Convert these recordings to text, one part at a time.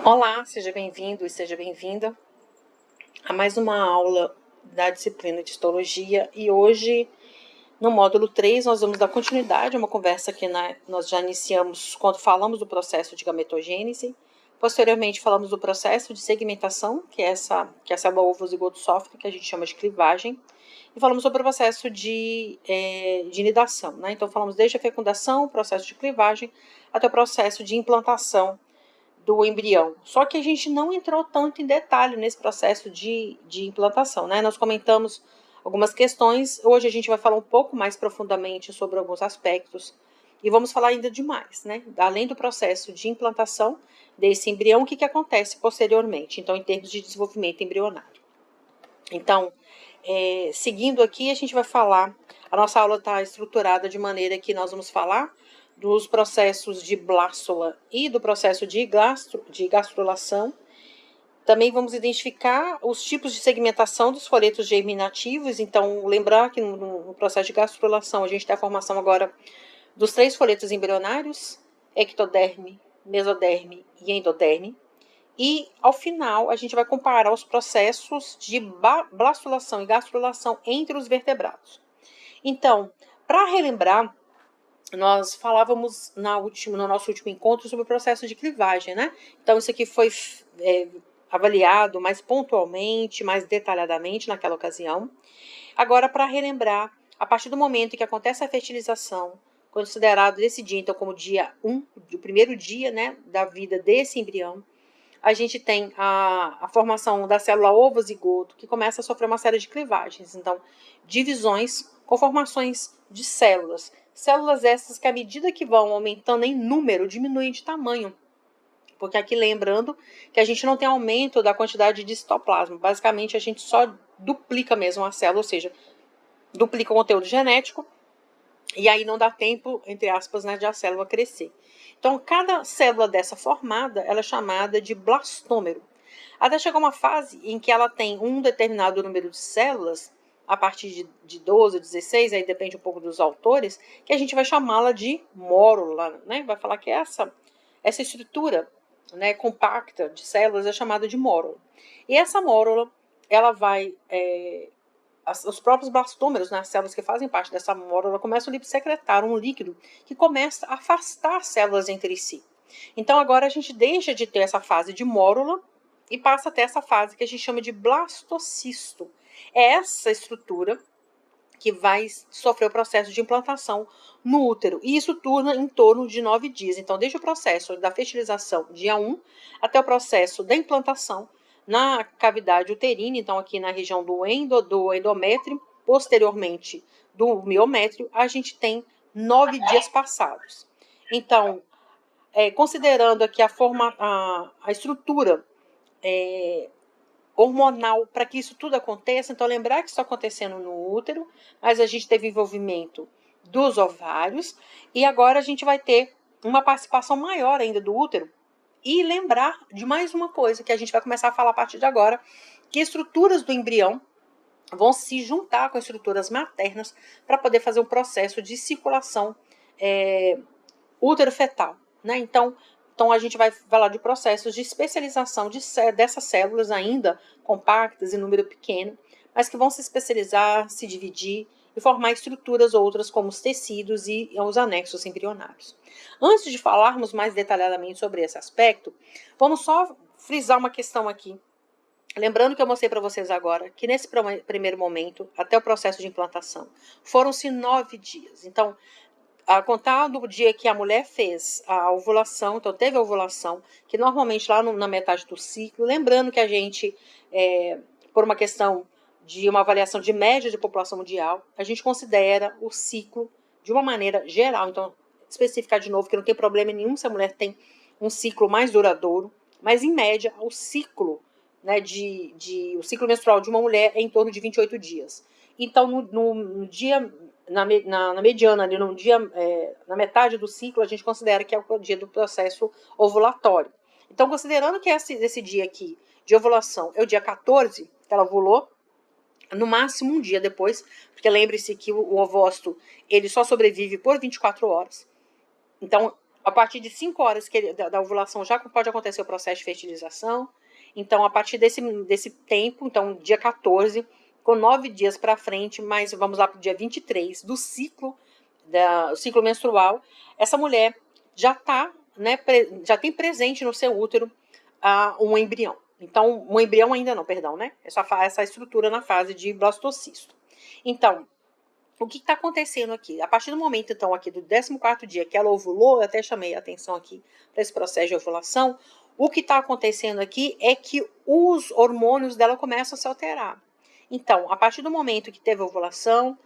Olá, seja bem-vindo e seja bem-vinda a mais uma aula da disciplina de histologia e hoje, no módulo 3, nós vamos dar continuidade a uma conversa que nós já iniciamos quando falamos do processo de gametogênese. Posteriormente, falamos do processo de segmentação, que a célula ovo-zigoto sofre, que a gente chama de clivagem, e falamos sobre o processo de nidação, né? Então, falamos desde a fecundação, o processo de clivagem, até o processo de implantação do embrião. Só que a gente não entrou tanto em detalhe nesse processo de implantação, né? Nós comentamos algumas questões, hoje a gente vai falar um pouco mais profundamente sobre alguns aspectos e vamos falar ainda de mais, né? Além do processo de implantação desse embrião, o que acontece posteriormente, então, em termos de desenvolvimento embrionário. Então, seguindo aqui, a gente vai falar, a nossa aula está estruturada de maneira que nós vamos falar dos processos de blástula e do processo de gastrulação. Também vamos identificar os tipos de segmentação dos folhetos germinativos. Então, lembrar que no processo de gastrulação a gente tem a formação agora dos 3 folhetos embrionários, ectoderme, mesoderme e endoderme. E, ao final, a gente vai comparar os processos de blastulação e gastrulação entre os vertebrados. Então, para relembrar, nós falávamos no nosso último encontro sobre o processo de clivagem, né? Então, isso aqui foi avaliado mais pontualmente, mais detalhadamente naquela ocasião. Agora, para relembrar, a partir do momento em que acontece a fertilização, considerado esse dia, então, como dia 1, o primeiro dia, né, da vida desse embrião, a gente tem a formação da célula ovo-zigoto, que começa a sofrer uma série de clivagens. Então, divisões com formações de células. Células essas que, à medida que vão aumentando em número, diminuem de tamanho. Porque aqui, lembrando que a gente não tem aumento da quantidade de citoplasma. Basicamente, a gente só duplica mesmo a célula, ou seja, duplica o conteúdo genético, e aí não dá tempo, entre aspas, né, de a célula crescer. Então, cada célula dessa formada, ela é chamada de blastômero. Até chegar uma fase em que ela tem um determinado número de células, a partir de 12, 16, aí depende um pouco dos autores, que a gente vai chamá-la de mórula, né? Vai falar que essa estrutura, né, compacta de células é chamada de mórula. E essa mórula, ela vai... os próprios blastômeros, né, as células que fazem parte dessa mórula, começam a secretar um líquido que começa a afastar as células entre si. Então, agora a gente deixa de ter essa fase de mórula e passa a ter essa fase que a gente chama de blastocisto. É essa estrutura que vai sofrer o processo de implantação no útero. E isso turna em torno de 9 dias. Então, desde o processo da fertilização, dia 1, até o processo da implantação na cavidade uterina, então aqui na região do endométrio, posteriormente do miométrio, a gente tem 9 dias passados. Então, considerando aqui a estrutura hormonal para que isso tudo aconteça, então lembrar que isso está acontecendo no útero, mas a gente teve envolvimento dos ovários, e agora a gente vai ter uma participação maior ainda do útero, e lembrar de mais uma coisa que a gente vai começar a falar a partir de agora, que estruturas do embrião vão se juntar com estruturas maternas para poder fazer um processo de circulação útero-fetal, né? Então, a gente vai falar de processos de especialização dessas células ainda compactas, em número pequeno, mas que vão se especializar, se dividir e formar estruturas outras como os tecidos e os anexos embrionários. Antes de falarmos mais detalhadamente sobre esse aspecto, vamos só frisar uma questão aqui. Lembrando que eu mostrei para vocês agora que nesse primeiro momento, até o processo de implantação, foram-se 9 dias. Então, a contar do dia que a mulher fez a ovulação, então teve a ovulação, que normalmente lá na metade do ciclo, lembrando que a gente, por uma questão de uma avaliação de média de população mundial, a gente considera o ciclo de uma maneira geral. Então, especificar de novo que não tem problema nenhum se a mulher tem um ciclo mais duradouro, mas em média o ciclo, né, o ciclo menstrual de uma mulher é em torno de 28 dias. Então, no dia... Na mediana, ali no dia, na metade do ciclo, a gente considera que é o dia do processo ovulatório. Então, considerando que esse dia aqui de ovulação é o dia 14, que ela ovulou, no máximo um dia depois, porque lembre-se que o ovócito ele só sobrevive por 24 horas. Então, A partir de 5 horas da ovulação já pode acontecer o processo de fertilização. Então, a partir desse tempo, então, dia 14, com 9 dias para frente, mas vamos lá para o dia 23 do ciclo menstrual, essa mulher já tá, né, já tem presente no seu útero um embrião. Então, um embrião ainda não, perdão, né? Essa estrutura na fase de blastocisto. Então, o que está acontecendo aqui? A partir do momento, então, aqui do 14º dia que ela ovulou, eu até chamei a atenção aqui para esse processo de ovulação, o que está acontecendo aqui é que os hormônios dela começam a se alterar. Então, a partir do momento que teve a ovulação,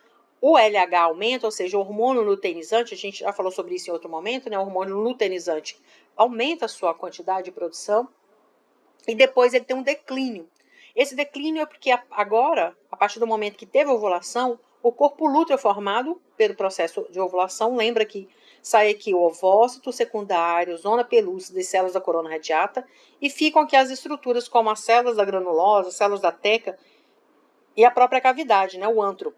o LH aumenta, ou seja, o hormônio luteinizante, a gente já falou sobre isso em outro momento, né? O hormônio luteinizante aumenta a sua quantidade de produção e depois ele tem um declínio. Esse declínio é porque agora, a partir do momento que teve a ovulação, o corpo lúteo é formado pelo processo de ovulação. Lembra que sai aqui o ovócito secundário, zona pelúcida e células da corona radiata, e ficam aqui as estruturas como as células da granulosa, células da teca e a própria cavidade, né, o antro.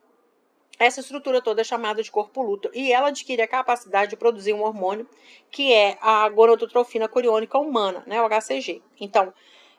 Essa estrutura toda é chamada de corpo lúteo e ela adquire a capacidade de produzir um hormônio que é a gonadotrofina coriônica humana, né, o HCG. Então,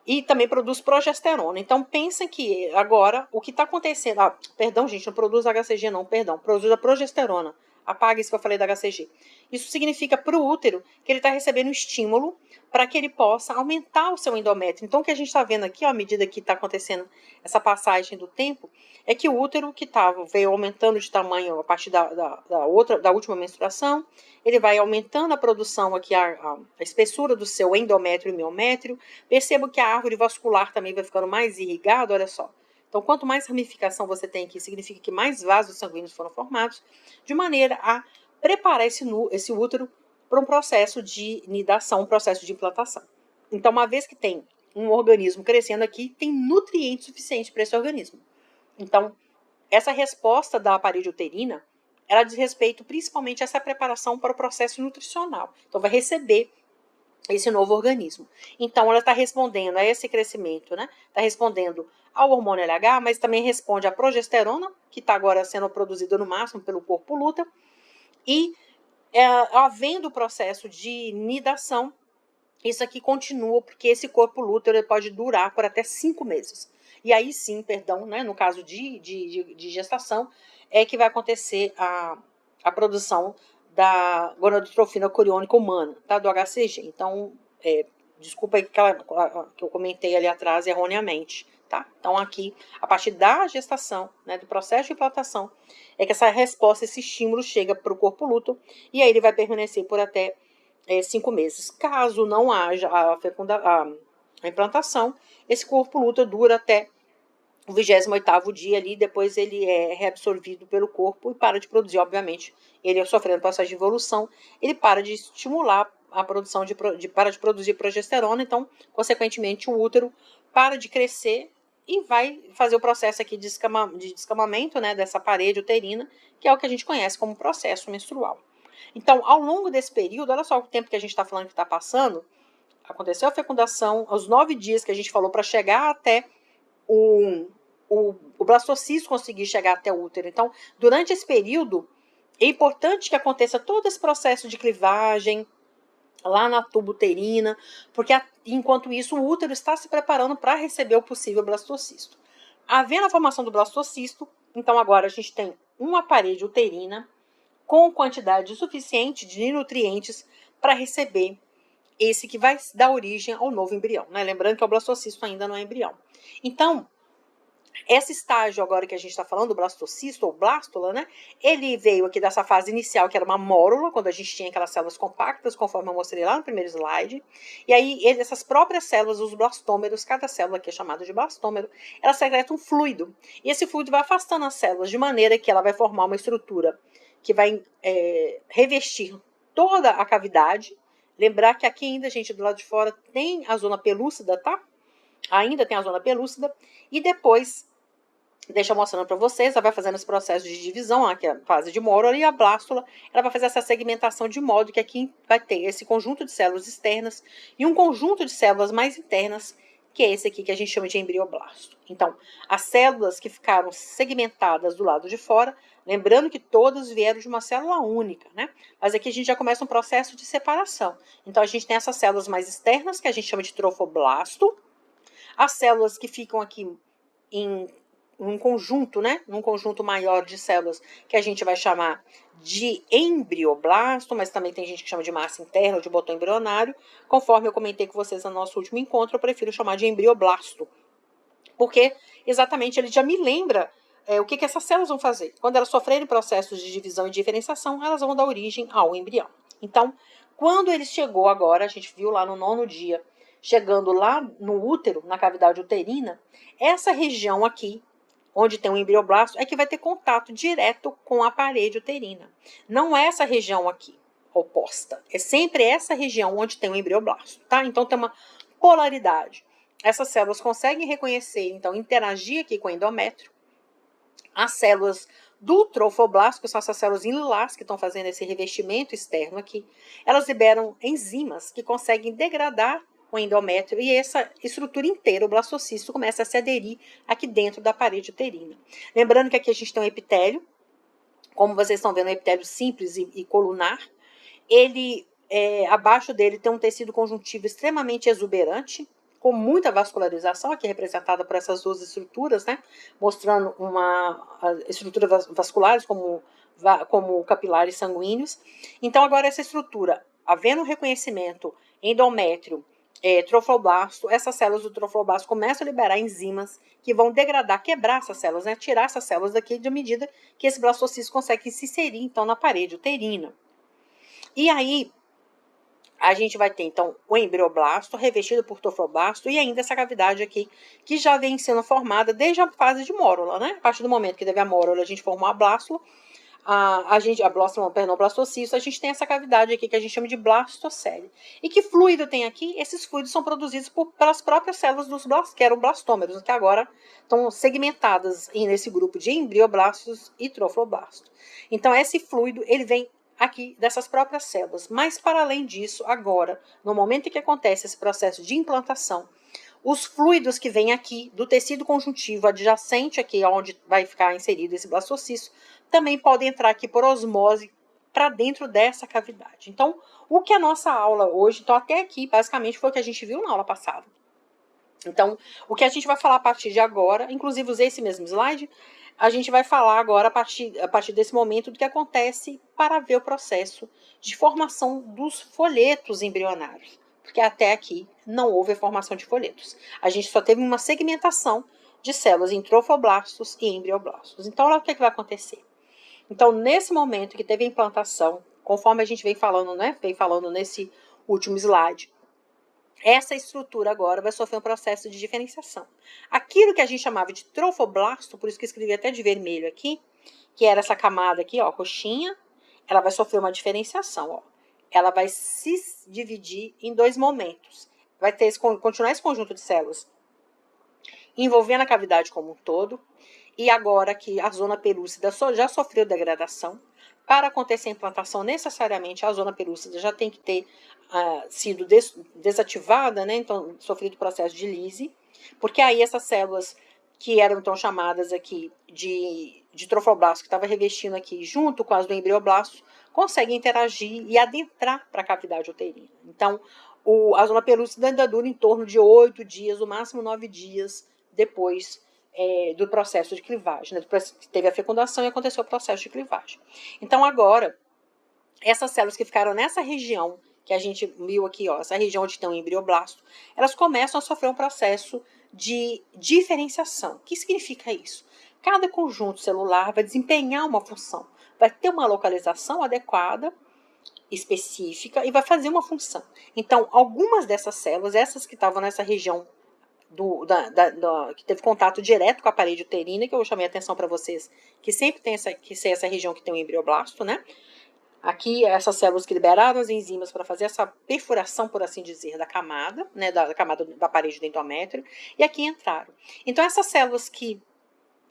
e também produz progesterona. Então, pensa que agora, o que está acontecendo... perdão, gente, não produz HCG não, perdão. Produz a progesterona. Apaga isso que eu falei da HCG. Isso significa para o útero que ele está recebendo estímulo para que ele possa aumentar o seu endométrio. Então, o que a gente está vendo aqui, ó, à medida que está acontecendo essa passagem do tempo, é que o útero que veio aumentando de tamanho a partir da última menstruação, ele vai aumentando a produção aqui, a espessura do seu endométrio e miométrio. Perceba que a árvore vascular também vai ficando mais irrigada, olha só. Então, quanto mais ramificação você tem aqui, significa que mais vasos sanguíneos foram formados, de maneira a preparar esse útero para um processo de nidação, um processo de implantação. Então, uma vez que tem um organismo crescendo aqui, tem nutrientes suficientes para esse organismo. Então, essa resposta da parede uterina, ela diz respeito principalmente a essa preparação para o processo nutricional. Então, vai receber esse novo organismo. Então, ela está respondendo a esse crescimento, né? Está respondendo ao hormônio LH, mas também responde à progesterona, que está agora sendo produzida no máximo pelo corpo lúteo, e havendo o processo de nidação, isso aqui continua, porque esse corpo lúteo ele pode durar por até 5 meses. E aí sim, perdão, né, no caso de gestação, é que vai acontecer a produção da gonadotrofina coriônica humana, tá, do HCG. Então, desculpa aí que eu comentei ali atrás erroneamente, tá? Então, aqui, a partir da gestação, né, do processo de implantação, é que essa resposta, esse estímulo chega para o corpo lúteo, e aí ele vai permanecer por até 5 meses. Caso não haja a implantação, esse corpo lúteo dura até o 28º dia ali, depois ele é reabsorvido pelo corpo e para de produzir, obviamente. Ele sofrendo processo de evolução, ele para de estimular a produção para de produzir progesterona, então, consequentemente, o útero para de crescer e vai fazer o processo aqui de descamamento, né, dessa parede uterina, que é o que a gente conhece como processo menstrual. Então, ao longo desse período, olha só o tempo que a gente está falando que está passando, aconteceu a fecundação, aos 9 dias que a gente falou para chegar até o blastocisto conseguir chegar até o útero. Então, durante esse período, é importante que aconteça todo esse processo de clivagem lá na tuba uterina, porque enquanto isso o útero está se preparando para receber o possível blastocisto. Havendo a formação do blastocisto, então agora a gente tem uma parede uterina com quantidade suficiente de nutrientes para receber esse que vai dar origem ao novo embrião, né? Lembrando que o blastocisto ainda não é embrião. Então, esse estágio agora que a gente está falando, o blastocisto ou blástula, né? Ele veio aqui dessa fase inicial, que era uma mórula, quando a gente tinha aquelas células compactas, conforme eu mostrei lá no primeiro slide. E aí, essas próprias células, os blastômeros, cada célula aqui é chamada de blastômero, ela secreta um fluido. E esse fluido vai afastando as células, de maneira que ela vai formar uma estrutura que vai revestir toda a cavidade. Lembrar que aqui ainda, gente, do lado de fora, tem a zona pelúcida, tá? Ainda tem a zona pelúcida. E depois, deixa eu mostrando para vocês, ela vai fazendo esse processo de divisão, aqui é a fase de mórula, e a blástula, ela vai fazer essa segmentação de modo que aqui vai ter esse conjunto de células externas e um conjunto de células mais internas que é esse aqui que a gente chama de embrioblasto. Então, as células que ficaram segmentadas do lado de fora, lembrando que todas vieram de uma célula única, né? Mas aqui a gente já começa um processo de separação. Então, a gente tem essas células mais externas, que a gente chama de trofoblasto, as células que ficam aqui em um conjunto, né? Num conjunto maior de células que a gente vai chamar de embrioblasto, mas também tem gente que chama de massa interna ou de botão embrionário. Conforme eu comentei com vocês no nosso último encontro, eu prefiro chamar de embrioblasto, porque exatamente ele já me lembra o que essas células vão fazer. Quando elas sofrerem processos de divisão e diferenciação, elas vão dar origem ao embrião. Então, quando ele chegou agora, a gente viu lá no 9º dia, chegando lá no útero, na cavidade uterina, essa região aqui, onde tem um embrioblasto, é que vai ter contato direto com a parede uterina. Não é essa região aqui, oposta. É sempre essa região onde tem o embrioblasto, tá? Então, tem uma polaridade. Essas células conseguem reconhecer, então, interagir aqui com o endométrio. As células do trofoblasto, que são essas células em lilás que estão fazendo esse revestimento externo aqui, elas liberam enzimas que conseguem degradar o endométrio e essa estrutura inteira, o blastocisto, começa a se aderir aqui dentro da parede uterina. Lembrando que aqui a gente tem um epitélio, como vocês estão vendo, um epitélio simples e colunar. Ele, abaixo dele, tem um tecido conjuntivo extremamente exuberante, com muita vascularização, aqui representada por essas duas estruturas, né? Mostrando estruturas vasculares como capilares sanguíneos. Então, agora essa estrutura, havendo reconhecimento endométrio, trofoblasto, essas células do trofoblasto começam a liberar enzimas que vão degradar, quebrar essas células, né? Tirar essas células daqui de medida que esse blastocisto consegue se inserir, então, na parede uterina. E aí, a gente vai ter, então, o embrioblasto revestido por trofoblasto e ainda essa cavidade aqui, que já vem sendo formada desde a fase de mórula, né? A partir do momento que teve a mórula, a gente formou a blástula, blastocisto, a gente tem essa cavidade aqui que a gente chama de blastocele. E que fluido tem aqui? Esses fluidos são produzidos pelas próprias células dos blastos, que eram blastômeros, que agora estão segmentadas nesse grupo de embrioblastos e trofoblastos. Então, esse fluido, ele vem aqui dessas próprias células. Mas, para além disso, agora, no momento em que acontece esse processo de implantação, os fluidos que vêm aqui do tecido conjuntivo adjacente aqui, onde vai ficar inserido esse blastocisto, também podem entrar aqui por osmose para dentro dessa cavidade. Então, o que a nossa aula hoje, então até aqui, basicamente, foi o que a gente viu na aula passada. Então, o que a gente vai falar a partir de agora, inclusive usei esse mesmo slide, a gente vai falar agora, a partir desse momento, do que acontece para ver o processo de formação dos folhetos embrionários. Porque até aqui não houve a formação de folhetos. A gente só teve uma segmentação de células em trofoblastos e embrioblastos. Então, olha o que vai acontecer. Então, nesse momento que teve a implantação, conforme a gente vem falando, né? Vem falando nesse último slide, essa estrutura agora vai sofrer um processo de diferenciação. Aquilo que a gente chamava de trofoblasto, por isso que eu escrevi até de vermelho aqui, que era essa camada aqui, ó, roxinha, ela vai sofrer uma diferenciação, ó. Ela vai se dividir em dois momentos. Vai ter continuar esse conjunto de células envolvendo a cavidade como um todo. E agora que a zona pelúcida já sofreu degradação, para acontecer a implantação, necessariamente a zona pelúcida já tem que ter sido desativada, né? Então, sofrido o processo de lise, porque aí essas células que eram então chamadas aqui de trofoblasto, que estava revestindo aqui junto com as do embrioblasto, conseguem interagir e adentrar para a cavidade uterina. Então, a zona pelúcida ainda dura em torno de 8 dias, no máximo 9 dias depois do processo de clivagem, né? Depois que teve a fecundação e aconteceu o processo de clivagem. Então, agora, essas células que ficaram nessa região, que a gente viu aqui, ó, essa região onde tem o embrioblasto, elas começam a sofrer um processo de diferenciação. O que significa isso? Cada conjunto celular vai desempenhar uma função, vai ter uma localização adequada, específica, e vai fazer uma função. Então, algumas dessas células, essas que estavam nessa região que teve contato direto com a parede uterina, que eu chamei a atenção para vocês, que sempre tem essa região que tem o embrioblasto, né? Aqui, essas células que liberaram as enzimas para fazer essa perfuração, por assim dizer, da camada, né, da camada da parede do endométrio, e aqui entraram. Então, essas células que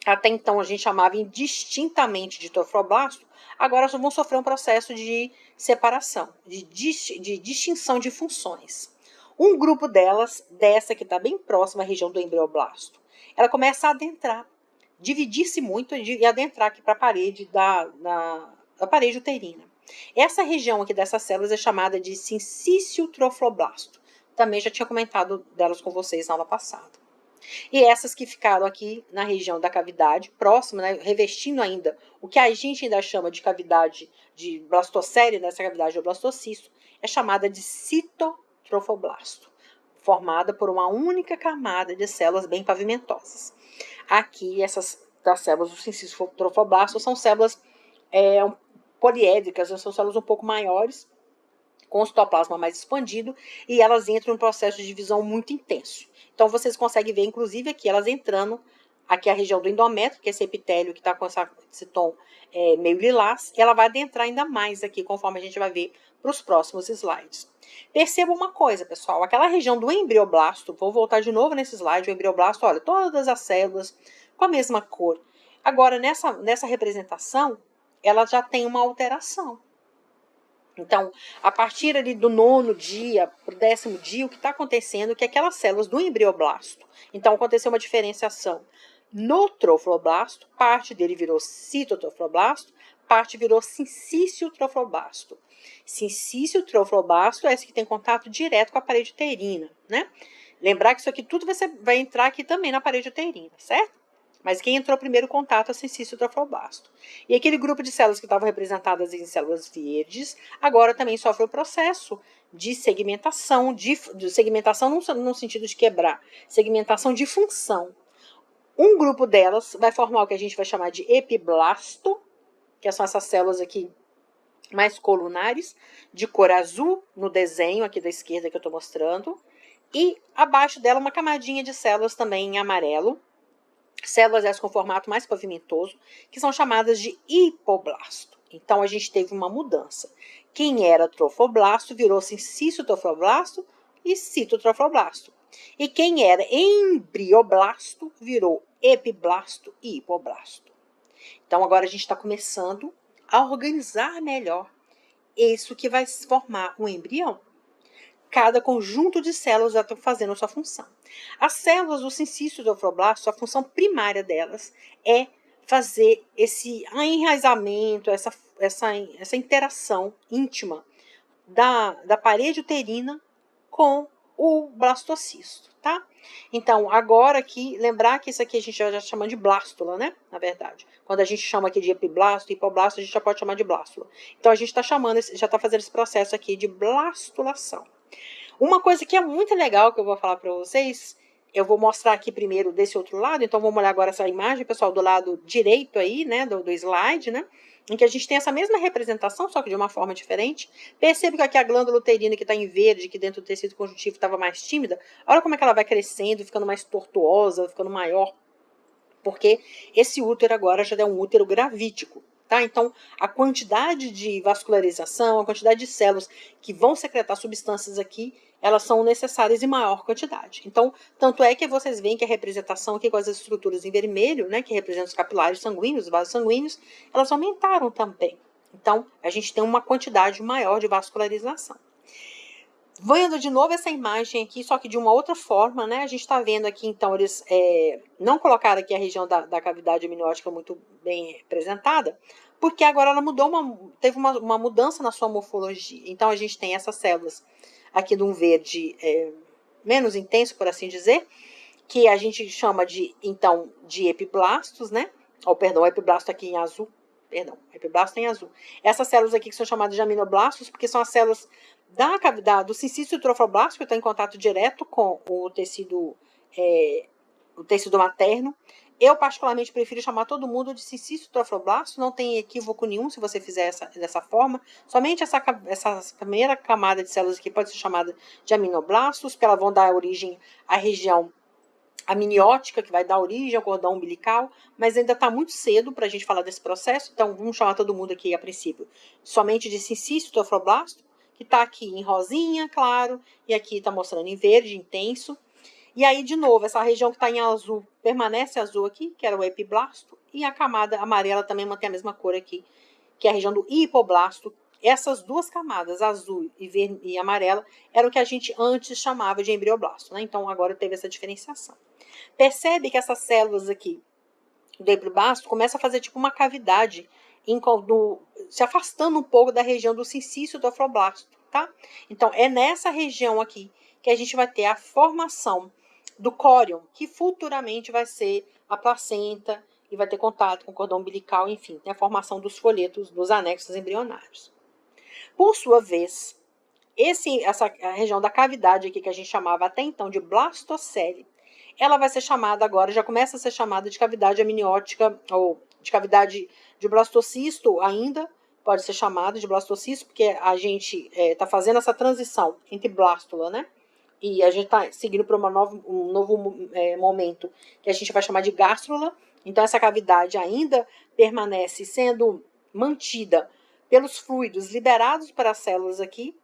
até então a gente chamava indistintamente de trofoblasto, agora vão sofrer um processo de separação, de distinção de funções. Um grupo delas, dessa que está bem próxima à região do embrioblasto, ela começa a adentrar, dividir-se muito e adentrar aqui para a parede da parede uterina. Essa região aqui dessas células é chamada de sincício trofoblasto. Também já tinha comentado delas com vocês na aula passada. E essas que ficaram aqui na região da cavidade, próxima, né, revestindo ainda o que a gente ainda chama de cavidade de blastocele, nessa cavidade do blastocisto, é chamada de citotrofoblasto, formada por uma única camada de células bem pavimentosas. Aqui, essas das células do sincício trofoblasto são células poliédricas, são células um pouco maiores, com o citoplasma mais expandido, e elas entram em um processo de divisão muito intenso. Então, vocês conseguem ver, inclusive, aqui elas entrando, aqui a região do endométrio, que é esse epitélio que está com esse tom meio lilás, e ela vai adentrar ainda mais aqui, conforme a gente vai ver para os próximos slides. Perceba uma coisa, pessoal, aquela região do embrioblasto, vou voltar de novo nesse slide, o embrioblasto, olha, todas as células com a mesma cor. Agora, nessa representação, ela já tem uma alteração. Então, a partir ali do 9º dia para o 10º dia, o que está acontecendo é que aquelas células do embrioblasto, então aconteceu uma diferenciação no trofoblasto, parte dele virou citotrofoblasto, parte virou sincício trofoblasto. Sincício trofoblasto é esse que tem contato direto com a parede uterina, né? Lembrar que isso aqui tudo vai entrar aqui também na parede uterina, certo? Mas quem entrou primeiro em contato é o sincício trofoblasto. E aquele grupo de células que estavam representadas em células verdes, agora também sofre o processo de segmentação, de segmentação no sentido de quebrar, segmentação de função. Um grupo delas vai formar o que a gente vai chamar de epiblasto, que são essas células aqui mais colunares, de cor azul, no desenho aqui da esquerda que eu estou mostrando, e abaixo dela uma camadinha de células também em amarelo, células essas com formato mais pavimentoso, que são chamadas de hipoblasto. Então, a gente teve uma mudança. Quem era trofoblasto virou sincício trofoblasto e citotrofoblasto. E quem era embrioblasto virou epiblasto e hipoblasto. Então, agora a gente está começando a organizar melhor isso que vai formar um embrião. Cada conjunto de células já está fazendo a sua função. As células do sincício trofoblasto, a função primária delas é fazer esse enraizamento, essa interação íntima da parede uterina com o blastocisto, tá? Então, agora aqui, lembrar que isso aqui a gente já chama de blástula, né? Na verdade. Quando a gente chama aqui de epiblasto, hipoblasto, a gente já pode chamar de blástula. Então, a gente está chamando, já está fazendo esse processo aqui de blastulação. Uma coisa que é muito legal que eu vou falar para vocês, eu vou mostrar aqui primeiro desse outro lado, então vamos olhar agora essa imagem, pessoal, do lado direito aí, né, do slide, né, em que a gente tem essa mesma representação, só que de uma forma diferente. Percebe que aqui a glândula uterina que está em verde, que dentro do tecido conjuntivo estava mais tímida, olha como é que ela vai crescendo, ficando mais tortuosa, ficando maior, porque esse útero agora já é um útero gravídico. Tá? Então, a quantidade de vascularização, a quantidade de células que vão secretar substâncias aqui, elas são necessárias em maior quantidade. Então, tanto é que vocês veem que a representação aqui com as estruturas em vermelho, né, que representam os capilares sanguíneos, os vasos sanguíneos, elas aumentaram também. Então, a gente tem uma quantidade maior de vascularização. Vendo de novo essa imagem aqui, só que de uma outra forma, né? A gente está vendo aqui, então, eles não colocaram aqui a região da cavidade amniótica muito bem representada, porque agora ela teve uma mudança na sua morfologia. Então, a gente tem essas células aqui de um verde menos intenso, por assim dizer, que a gente chama então, de epiblastos, né? O epiblasto aqui em azul. Epiblasto em azul. Essas células aqui que são chamadas de aminoblastos, porque são as células do sincício trofoblasto, que está em contato direto com o tecido materno. Eu, particularmente, prefiro chamar todo mundo de sincício trofoblasto, não tem equívoco nenhum se você fizer dessa forma. Somente essa primeira camada de células aqui pode ser chamada de aminoblastos, porque elas vão dar origem à região amniótica, que vai dar origem ao cordão umbilical, mas ainda está muito cedo para a gente falar desse processo, então vamos chamar todo mundo aqui, a princípio, somente de sincício trofoblasto, que está aqui em rosinha, claro, e aqui está mostrando em verde, intenso. E aí, de novo, essa região que está em azul, permanece azul aqui, que era o epiblasto, e a camada amarela também mantém a mesma cor aqui, que é a região do hipoblasto, essas duas camadas, azul e amarela, era o que a gente antes chamava de embrioblasto, né? Então agora teve essa diferenciação. Percebe que essas células aqui do embrioblasto começam a fazer tipo uma cavidade, se afastando um pouco da região do sincício do afroblasto, tá? Então é nessa região aqui que a gente vai ter a formação do córion, que futuramente vai ser a placenta e vai ter contato com o cordão umbilical, enfim, tem a formação dos folhetos, dos anexos embrionários. Por sua vez, essa região da cavidade aqui que a gente chamava até então de blastocele, ela vai ser chamada agora, já começa a ser chamada de cavidade amniótica, ou de cavidade de blastocisto ainda, pode ser chamada de blastocisto, porque a gente está fazendo essa transição entre blástula, né? E a gente está seguindo para um novo momento, que a gente vai chamar de gástrula. Então, essa cavidade ainda permanece sendo mantida pelos fluidos liberados para as células aqui,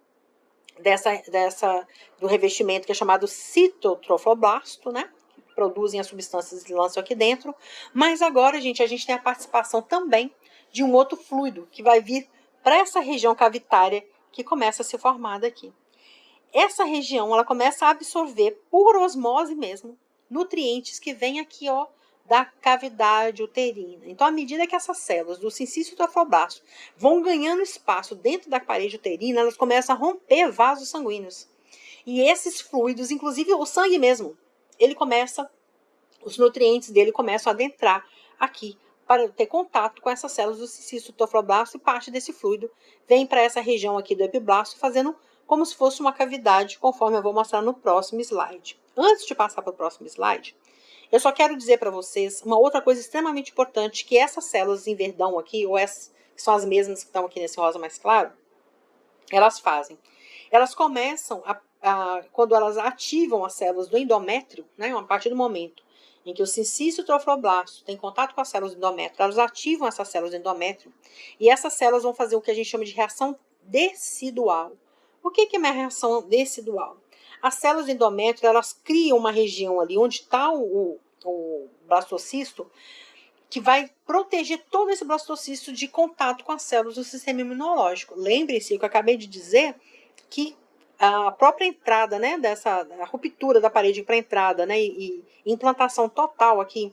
do revestimento que é chamado citotrofoblasto, né? Que produzem as substâncias e lançam aqui dentro. Mas agora, gente, a gente tem a participação também de um outro fluido que vai vir para essa região cavitária que começa a ser formada aqui. Essa região, ela começa a absorver, por osmose mesmo, nutrientes que vêm aqui, ó, da cavidade uterina. Então, à medida que essas células do sincício do afroblasto vão ganhando espaço dentro da parede uterina, elas começam a romper vasos sanguíneos. E esses fluidos, inclusive o sangue mesmo, os nutrientes dele começam a adentrar aqui para ter contato com essas células do sincício do afroblasto, e parte desse fluido vem para essa região aqui do epiblasto, fazendo como se fosse uma cavidade, conforme eu vou mostrar no próximo slide. Antes de passar para o próximo slide, eu só quero dizer para vocês uma outra coisa extremamente importante, que essas células em verdão aqui, ou essas, que são as mesmas que estão aqui nesse rosa mais claro, elas fazem. Elas começam, quando elas ativam as células do endométrio, né, a partir do momento em que o sincício trofoblasto tem contato com as células do endométrio, elas ativam essas células do endométrio, e essas células vão fazer o que a gente chama de reação decidual. O que é uma reação decidual? As células do endométrio, elas criam uma região ali onde está o blastocisto, que vai proteger todo esse blastocisto de contato com as células do sistema imunológico. Lembre-se que eu acabei de dizer que a própria entrada, né, a ruptura da parede para entrada, né, e implantação total aqui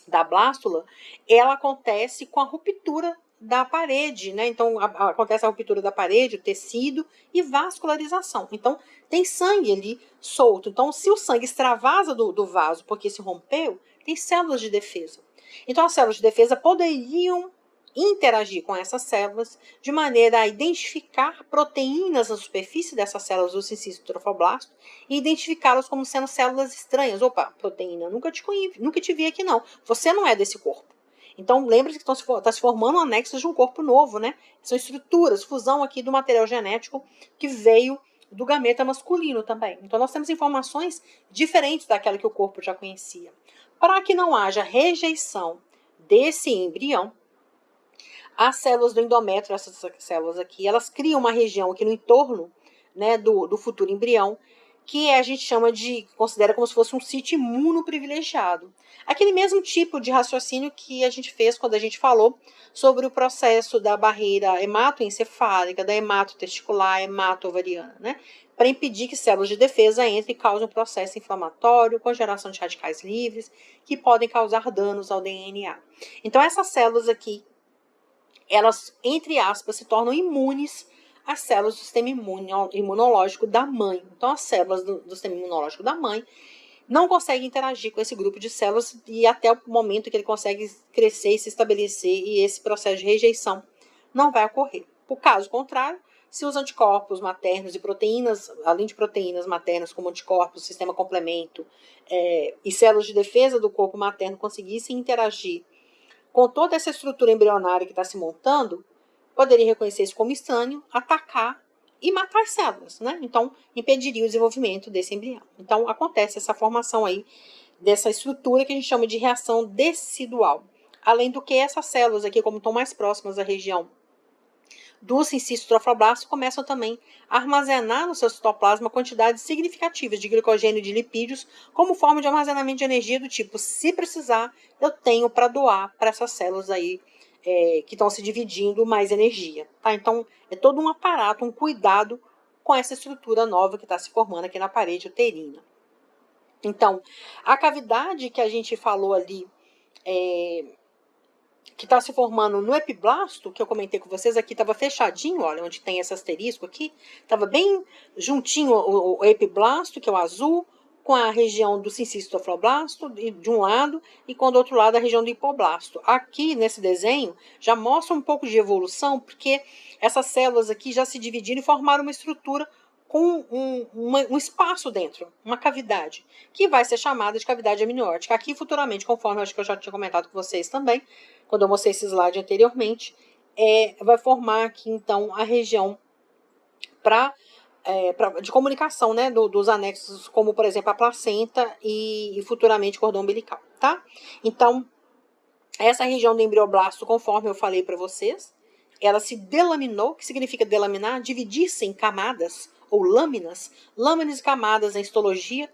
da blástula, ela acontece com a ruptura da parede, né? Então, acontece a ruptura da parede, o tecido e vascularização. Então, tem sangue ali solto. Então, se o sangue extravasa do vaso porque se rompeu, tem células de defesa. Então, as células de defesa poderiam interagir com essas células de maneira a identificar proteínas na superfície dessas células do sincício trofoblasto e identificá-las como sendo células estranhas. Opa, proteína, nunca te vi aqui não. Você não é desse corpo. Então, lembre-se que está se formando anexos de um corpo novo, né? São estruturas, fusão aqui do material genético que veio do gameta masculino também. Então, nós temos informações diferentes daquela que o corpo já conhecia. Para que não haja rejeição desse embrião, as células do endométrio, essas células aqui, elas criam uma região aqui no entorno, né, do futuro embrião, que a gente considera como se fosse um sítio imunoprivilegiado. Aquele mesmo tipo de raciocínio que a gente fez quando a gente falou sobre o processo da barreira hematoencefálica, da hematotesticular, hemato-ovariana, né? Para impedir que células de defesa entrem e causem um processo inflamatório com geração de radicais livres, que podem causar danos ao DNA. Então, essas células aqui, elas, entre aspas, se tornam imunes às células do sistema imunológico da mãe. Então, as células do sistema imunológico da mãe não conseguem interagir com esse grupo de células e até o momento que ele consegue crescer e se estabelecer, e esse processo de rejeição não vai ocorrer. Por caso contrário, se os anticorpos maternos e proteínas, além de proteínas maternas como anticorpos, sistema complemento e células de defesa do corpo materno conseguissem interagir com toda essa estrutura embrionária que está se montando, poderia reconhecer isso como estranho, atacar e matar as células, né? Então, impediria o desenvolvimento desse embrião. Então, acontece essa formação aí dessa estrutura que a gente chama de reação decidual. Além do que, essas células aqui, como estão mais próximas da região do sincício trofoblasto, começam também a armazenar no seu citoplasma quantidades significativas de glicogênio e de lipídios como forma de armazenamento de energia do tipo, se precisar, eu tenho para doar para essas células aí que estão se dividindo mais energia, tá? Então, é todo um aparato, um cuidado com essa estrutura nova que está se formando aqui na parede uterina. Então, a cavidade que a gente falou ali, que está se formando no epiblasto, que eu comentei com vocês aqui, estava fechadinho, olha, onde tem esse asterisco aqui, estava bem juntinho o epiblasto, que é o azul, com a região do sincistofiblasto de um lado e com do outro lado a região do hipoblasto. Aqui nesse desenho já mostra um pouco de evolução, porque essas células aqui já se dividiram e formaram uma estrutura com um espaço dentro, uma cavidade, que vai ser chamada de cavidade amniótica. Aqui futuramente, conforme eu acho que eu já tinha comentado com vocês também, quando eu mostrei esse slide anteriormente, vai formar aqui então a região de comunicação, né, dos anexos, como por exemplo a placenta e futuramente o cordão umbilical, tá? Então, essa região do embrioblasto, conforme eu falei para vocês, ela se delaminou. O que significa delaminar? Dividir-se em camadas ou lâminas. Lâminas e camadas em histologia,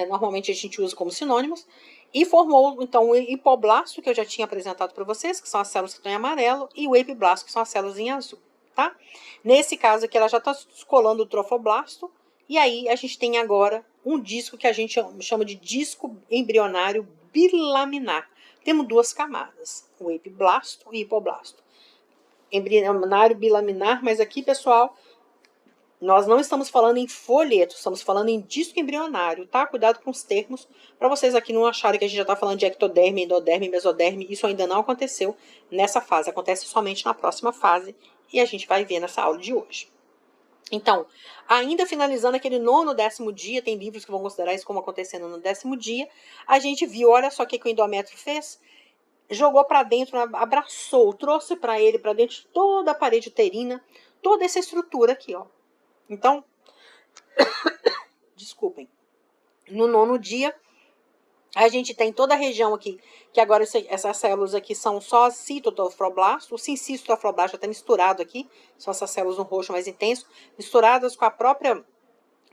normalmente a gente usa como sinônimos, e formou então o hipoblasto, que eu já tinha apresentado para vocês, que são as células que estão em amarelo, e o epiblasto, que são as células em azul, tá? Nesse caso aqui, ela já está descolando o trofoblasto, e aí a gente tem agora um disco que a gente chama de disco embrionário bilaminar. Temos duas camadas, o epiblasto e o hipoblasto. Embrionário bilaminar, mas aqui, pessoal, nós não estamos falando em folheto, estamos falando em disco embrionário, tá? Cuidado com os termos, para vocês aqui não acharem que a gente já está falando de ectoderme, endoderme, mesoderme. Isso ainda não aconteceu nessa fase, acontece somente na próxima fase, e a gente vai ver nessa aula de hoje. Então, ainda finalizando aquele 9º, 10º dia, tem livros que vão considerar isso como acontecendo no 10º dia, a gente viu, olha só o que o endométrio fez, jogou para dentro, abraçou, trouxe para ele, para dentro de toda a parede uterina, toda essa estrutura aqui, ó. Então, desculpem, no 9º dia, a gente tem toda a região aqui, que agora essas células aqui são só citotofiblasto, o sincistofiblasto até misturado aqui, são essas células no roxo mais intenso, misturadas com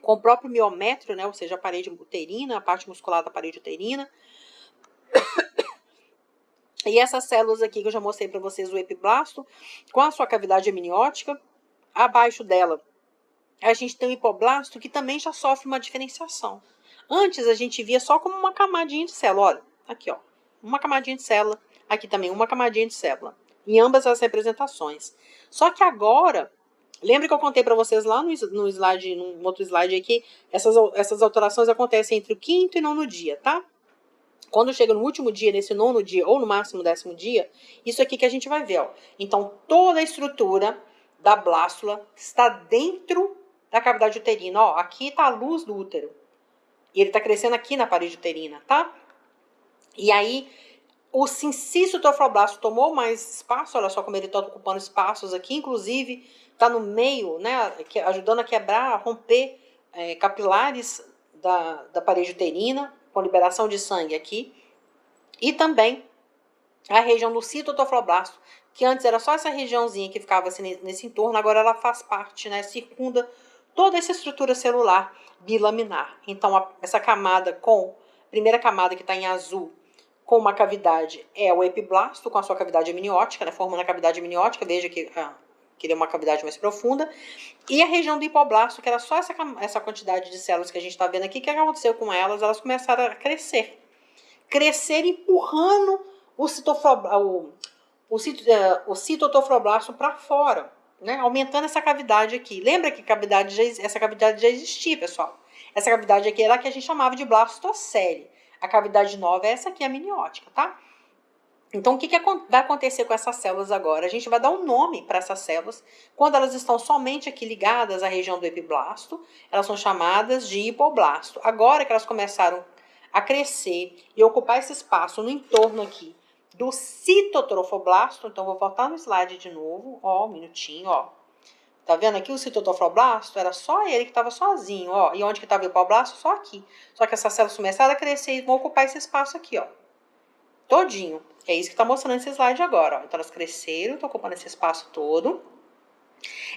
o próprio miométrio, né, ou seja, a parede uterina, a parte muscular da parede uterina. E essas células aqui que eu já mostrei para vocês, o epiblasto, com a sua cavidade amniótica, abaixo dela a gente tem o hipoblasto, que também já sofre uma diferenciação. Antes a gente via só como uma camadinha de célula, olha, aqui ó, uma camadinha de célula, aqui também uma camadinha de célula, em ambas as representações. Só que agora, lembra que eu contei para vocês lá no slide, num outro slide aqui, essas alterações acontecem entre o 5º e 9º dia, tá? Quando chega no último dia, nesse 9º dia, ou no máximo 10º dia, isso aqui que a gente vai ver, ó. Então, toda a estrutura da blástula está dentro da cavidade uterina, ó. Aqui está a luz do útero. E ele está crescendo aqui na parede uterina, tá? E aí, o sincistofiblasto tomou mais espaço, olha só como ele está ocupando espaços aqui, inclusive está no meio, né, ajudando a quebrar, a romper capilares da parede uterina, com liberação de sangue aqui, e também a região do citotofiblasto, que antes era só essa regiãozinha que ficava assim nesse entorno, agora ela faz parte, né, circunda toda essa estrutura celular bilaminar. Então, essa camada primeira camada que está em azul, com uma cavidade, é o epiblasto, com a sua cavidade amniótica, né, formando a cavidade amniótica, veja que ele é uma cavidade mais profunda, e a região do hipoblasto, que era só essa quantidade de células que a gente está vendo aqui, o que aconteceu com elas? Elas começaram a crescer empurrando o citotofiblasto para fora, né? Aumentando essa cavidade aqui. Lembra que essa cavidade já existia, pessoal? Essa cavidade aqui era a que a gente chamava de blastocele. A cavidade nova é essa aqui, a amniótica, tá? Então, o que vai acontecer com essas células agora? A gente vai dar um nome para essas células. Quando elas estão somente aqui ligadas à região do epiblasto, elas são chamadas de hipoblasto. Agora que elas começaram a crescer e ocupar esse espaço no entorno aqui do citotrofoblasto, então vou voltar no slide de novo, ó, um minutinho, ó. Tá vendo aqui o citotrofoblasto? Era só ele que estava sozinho, ó. E onde que estava o hipoblasto? Só aqui. Só que essas células começaram a crescer e vão ocupar esse espaço aqui, ó. Todinho. É isso que está mostrando esse slide agora, ó. Então elas cresceram, estão ocupando esse espaço todo.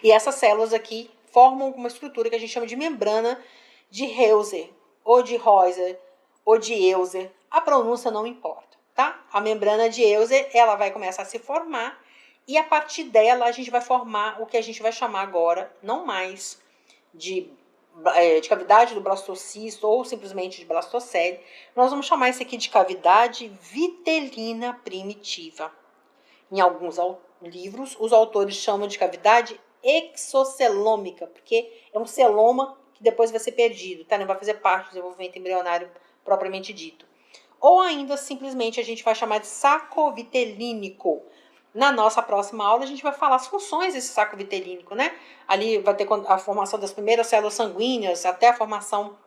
E essas células aqui formam uma estrutura que a gente chama de membrana de Heuser, ou de Reuser, ou de Euser. A pronúncia não importa, tá? A membrana de Euser, ela vai começar a se formar E a partir dela a gente vai formar o que a gente vai chamar agora, não mais de cavidade do blastocisto ou simplesmente de blastocele, nós vamos chamar isso aqui de cavidade vitelina primitiva. Em alguns livros, os autores chamam de cavidade exocelômica, porque é um celoma que depois vai ser perdido, tá? Não vai fazer parte do desenvolvimento embrionário propriamente dito. Ou ainda, simplesmente, a gente vai chamar de saco vitelínico. Na nossa próxima aula, a gente vai falar as funções desse saco vitelínico, né? Ali vai ter a formação das primeiras células sanguíneas, até a formação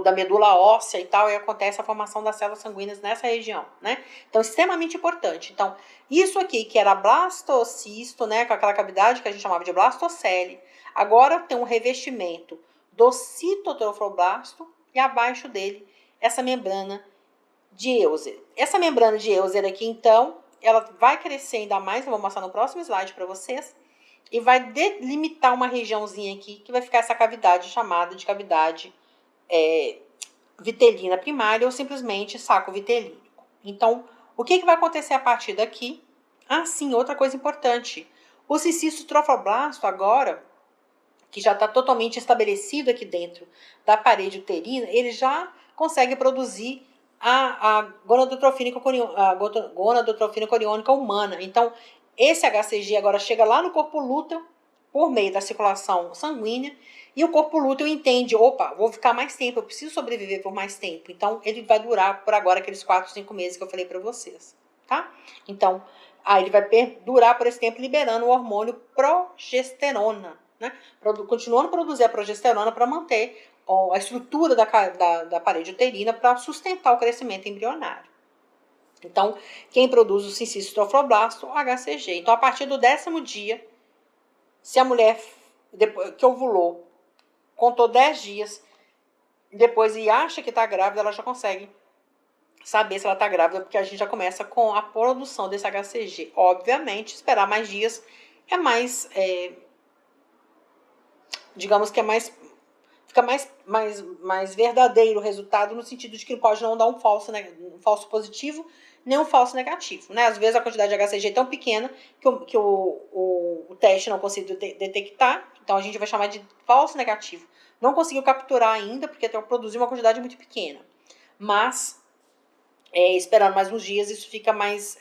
da medula óssea e tal, e acontece a formação das células sanguíneas nessa região, né? Então, extremamente importante. Então, isso aqui, que era blastocisto, né, com aquela cavidade que a gente chamava de blastocele, agora tem um revestimento do citotrofoblasto e abaixo dele essa membrana de Euser. Essa membrana de Euser aqui, então, ela vai crescer ainda mais, eu vou mostrar no próximo slide para vocês, e vai delimitar uma regiãozinha aqui, que vai ficar essa cavidade chamada de cavidade vitelina primária ou simplesmente saco vitelínico. Então, o que vai acontecer a partir daqui? Ah, sim, outra coisa importante. O cistiço trofoblasto agora, que já está totalmente estabelecido aqui dentro da parede uterina, ele já consegue produzir a gonadotrofina coriônica humana. Então, esse HCG agora chega lá no corpo lúteo por meio da circulação sanguínea e o corpo lúteo entende, opa, vou ficar mais tempo, eu preciso sobreviver por mais tempo. Então, ele vai durar por agora aqueles 4, 5 meses que eu falei para vocês, tá? Então, aí ele vai durar por esse tempo liberando o hormônio progesterona, né? Continuando a produzir a progesterona para manter a estrutura da parede uterina para sustentar o crescimento embrionário. Então, quem produz o cistiço trofoblasto, o HCG. Então, a partir do 10º dia, se a mulher que ovulou contou 10 dias, depois e acha que está grávida, ela já consegue saber se ela está grávida, porque a gente já começa com a produção desse HCG. Obviamente, esperar mais dias é mais, digamos que é mais, fica mais verdadeiro o resultado, no sentido de que pode não dar um falso positivo, nem um falso negativo, né? Às vezes a quantidade de HCG é tão pequena que o teste não conseguiu detectar, então a gente vai chamar de falso negativo. Não conseguiu capturar ainda, porque produziu uma quantidade muito pequena. Mas, esperando mais uns dias, isso fica mais,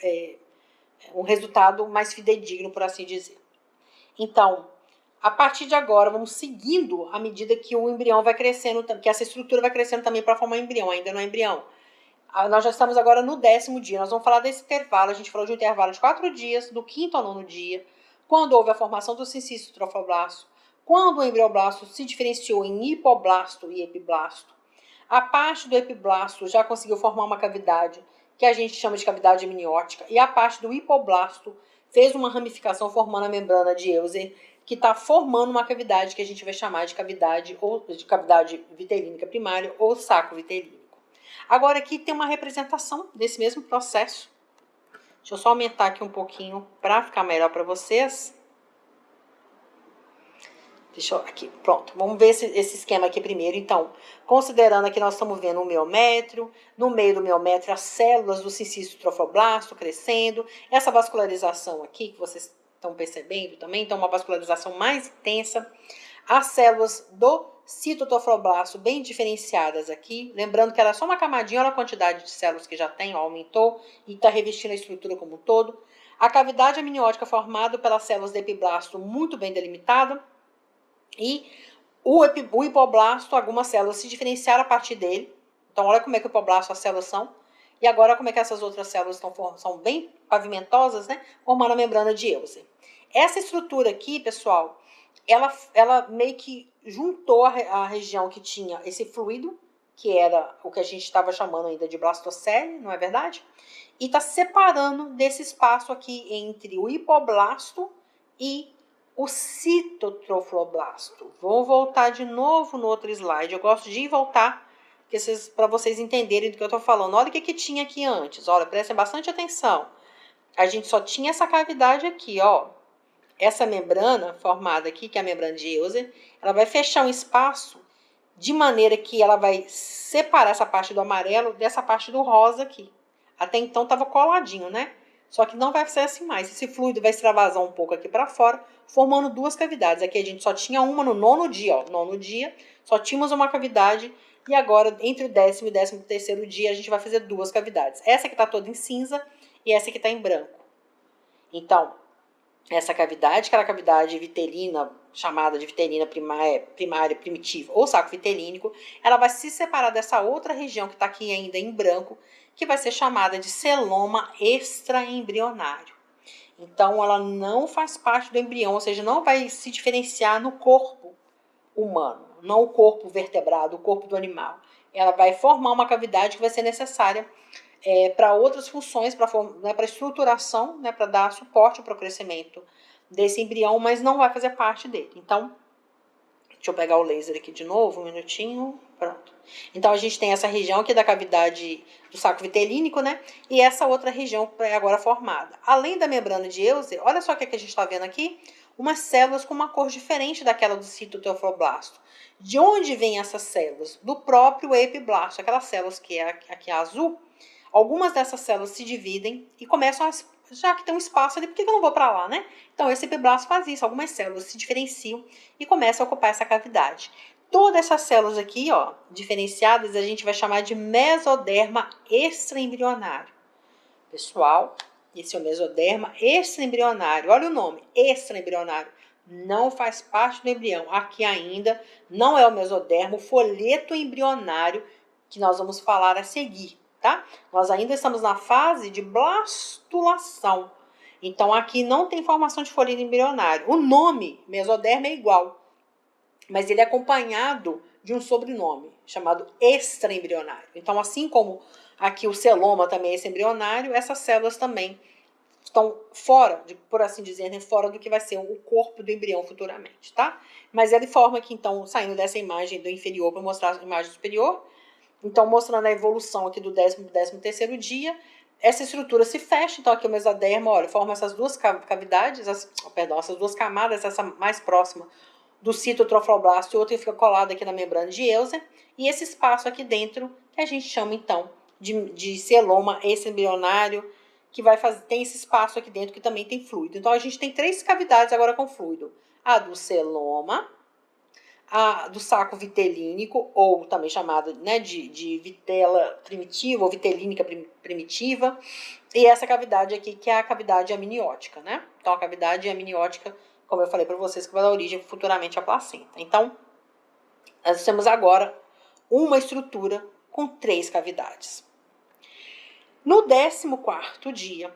um resultado mais fidedigno, por assim dizer. Então, a partir de agora, vamos seguindo à medida que o embrião vai crescendo, que essa estrutura vai crescendo também para formar embrião, ainda não é embrião. Nós já estamos agora no 10º dia, nós vamos falar desse intervalo, a gente falou de um intervalo de 4 dias, do 5º ao 9º dia, quando houve a formação do cistiço trofoblasto, quando o embrioblasto se diferenciou em hipoblasto e epiblasto. A parte do epiblasto já conseguiu formar uma cavidade que a gente chama de cavidade amniótica, e a parte do hipoblasto fez uma ramificação formando a membrana de Euser, que está formando uma cavidade que a gente vai chamar de cavidade vitelínica primária ou saco vitelínico. Agora aqui tem uma representação desse mesmo processo. Deixa eu só aumentar aqui um pouquinho para ficar melhor para vocês. Aqui, pronto. Vamos ver esse esquema aqui primeiro. Então, considerando aqui, nós estamos vendo o miométrio. No meio do miométrio, as células do cistiço trofoblasto crescendo. Essa vascularização aqui, que vocês estão percebendo também, então uma vascularização mais intensa. As células do citotrofoblasto bem diferenciadas aqui. Lembrando que era só uma camadinha, olha a quantidade de células que já tem, ó, aumentou e está revestindo a estrutura como um todo. A cavidade amniótica formada pelas células do epiblasto muito bem delimitada. E o hipoblasto, algumas células se diferenciaram a partir dele. Então, olha como é que o hipoblasto as células são. E agora, como é que essas outras células são bem pavimentosas, né? Formando a membrana de Euser. Essa estrutura aqui, pessoal, ela meio que juntou a região que tinha esse fluido, que era o que a gente estava chamando ainda de blastocele, não é verdade? E está separando desse espaço aqui entre o hipoblasto e o citotrofoblasto. Vou voltar de novo no outro slide. Eu gosto de voltar para vocês entenderem do que eu estou falando. Olha o que tinha aqui antes. Olha, prestem bastante atenção. A gente só tinha essa cavidade aqui, ó. Essa membrana formada aqui, que é a membrana de Euser, ela vai fechar um espaço de maneira que ela vai separar essa parte do amarelo dessa parte do rosa aqui. Até então estava coladinho, né? Só que não vai ser assim mais. Esse fluido vai extravasar um pouco aqui para fora, formando duas cavidades. Aqui a gente só tinha uma no nono dia, ó. Nono dia, só tínhamos uma cavidade. E agora, entre o 10º e o 13º dia, a gente vai fazer duas cavidades. Essa que está toda em cinza e essa que está em branco. Então, essa cavidade, que era a cavidade vitelina, chamada de vitelina primária primitiva ou saco vitelínico, ela vai se separar dessa outra região que está aqui ainda em branco, que vai ser chamada de celoma extraembrionário. Então, ela não faz parte do embrião, ou seja, não vai se diferenciar no corpo humano, não o corpo vertebrado, o corpo do animal. Ela vai formar uma cavidade que vai ser necessária para outras funções, para estruturação, né, para dar suporte para o crescimento desse embrião, mas não vai fazer parte dele. Então, deixa eu pegar o laser aqui de novo, um minutinho, pronto. Então, a gente tem essa região aqui da cavidade do saco vitelínico, né, e essa outra região é agora formada. Além da membrana de Euser, olha só o que a gente está vendo aqui, umas células com uma cor diferente daquela do citoteofloblasto. De onde vêm essas células? Do próprio epiblasto, aquelas células que é aqui azul. Algumas dessas células se dividem e começam a, já que tem um espaço ali, por que eu não vou para lá, né? Então, esse epiblasto faz isso. Algumas células se diferenciam e começam a ocupar essa cavidade. Todas essas células aqui, ó, diferenciadas, a gente vai chamar de mesoderma extraembrionário. Pessoal, esse é o mesoderma extraembrionário. Olha o nome, extraembrionário. Não faz parte do embrião. Aqui ainda não é o mesoderma, o folheto embrionário que nós vamos falar a seguir. Tá? Nós ainda estamos na fase de blastulação. Então, aqui não tem formação de folheto embrionário. O nome mesoderma é igual, mas ele é acompanhado de um sobrenome, chamado extraembrionário. Então, assim como aqui o celoma também é extraembrionário, essas células também estão fora, por assim dizer, né, fora do que vai ser o corpo do embrião futuramente, tá? Mas ele forma aqui, então, saindo dessa imagem do inferior para mostrar a imagem superior. Então, mostrando a evolução aqui do 13º dia, essa estrutura se fecha. Então, aqui o mesoderma, olha, forma essas duas cavidades, essas duas camadas, essa mais próxima do citotrofloblasto e outra que fica colada aqui na membrana de Euser. E esse espaço aqui dentro, que a gente chama, então, de celoma extraembrionário, que tem esse espaço aqui dentro que também tem fluido. Então, a gente tem três cavidades agora com fluido. A do celoma, a do saco vitelínico, ou também chamado, né, de vitela primitiva ou vitelínica primitiva, e essa cavidade aqui que é a cavidade amniótica, né? Então a cavidade amniótica, como eu falei para vocês, que vai dar origem futuramente à placenta. Então, nós temos agora uma estrutura com três cavidades. No 14º dia,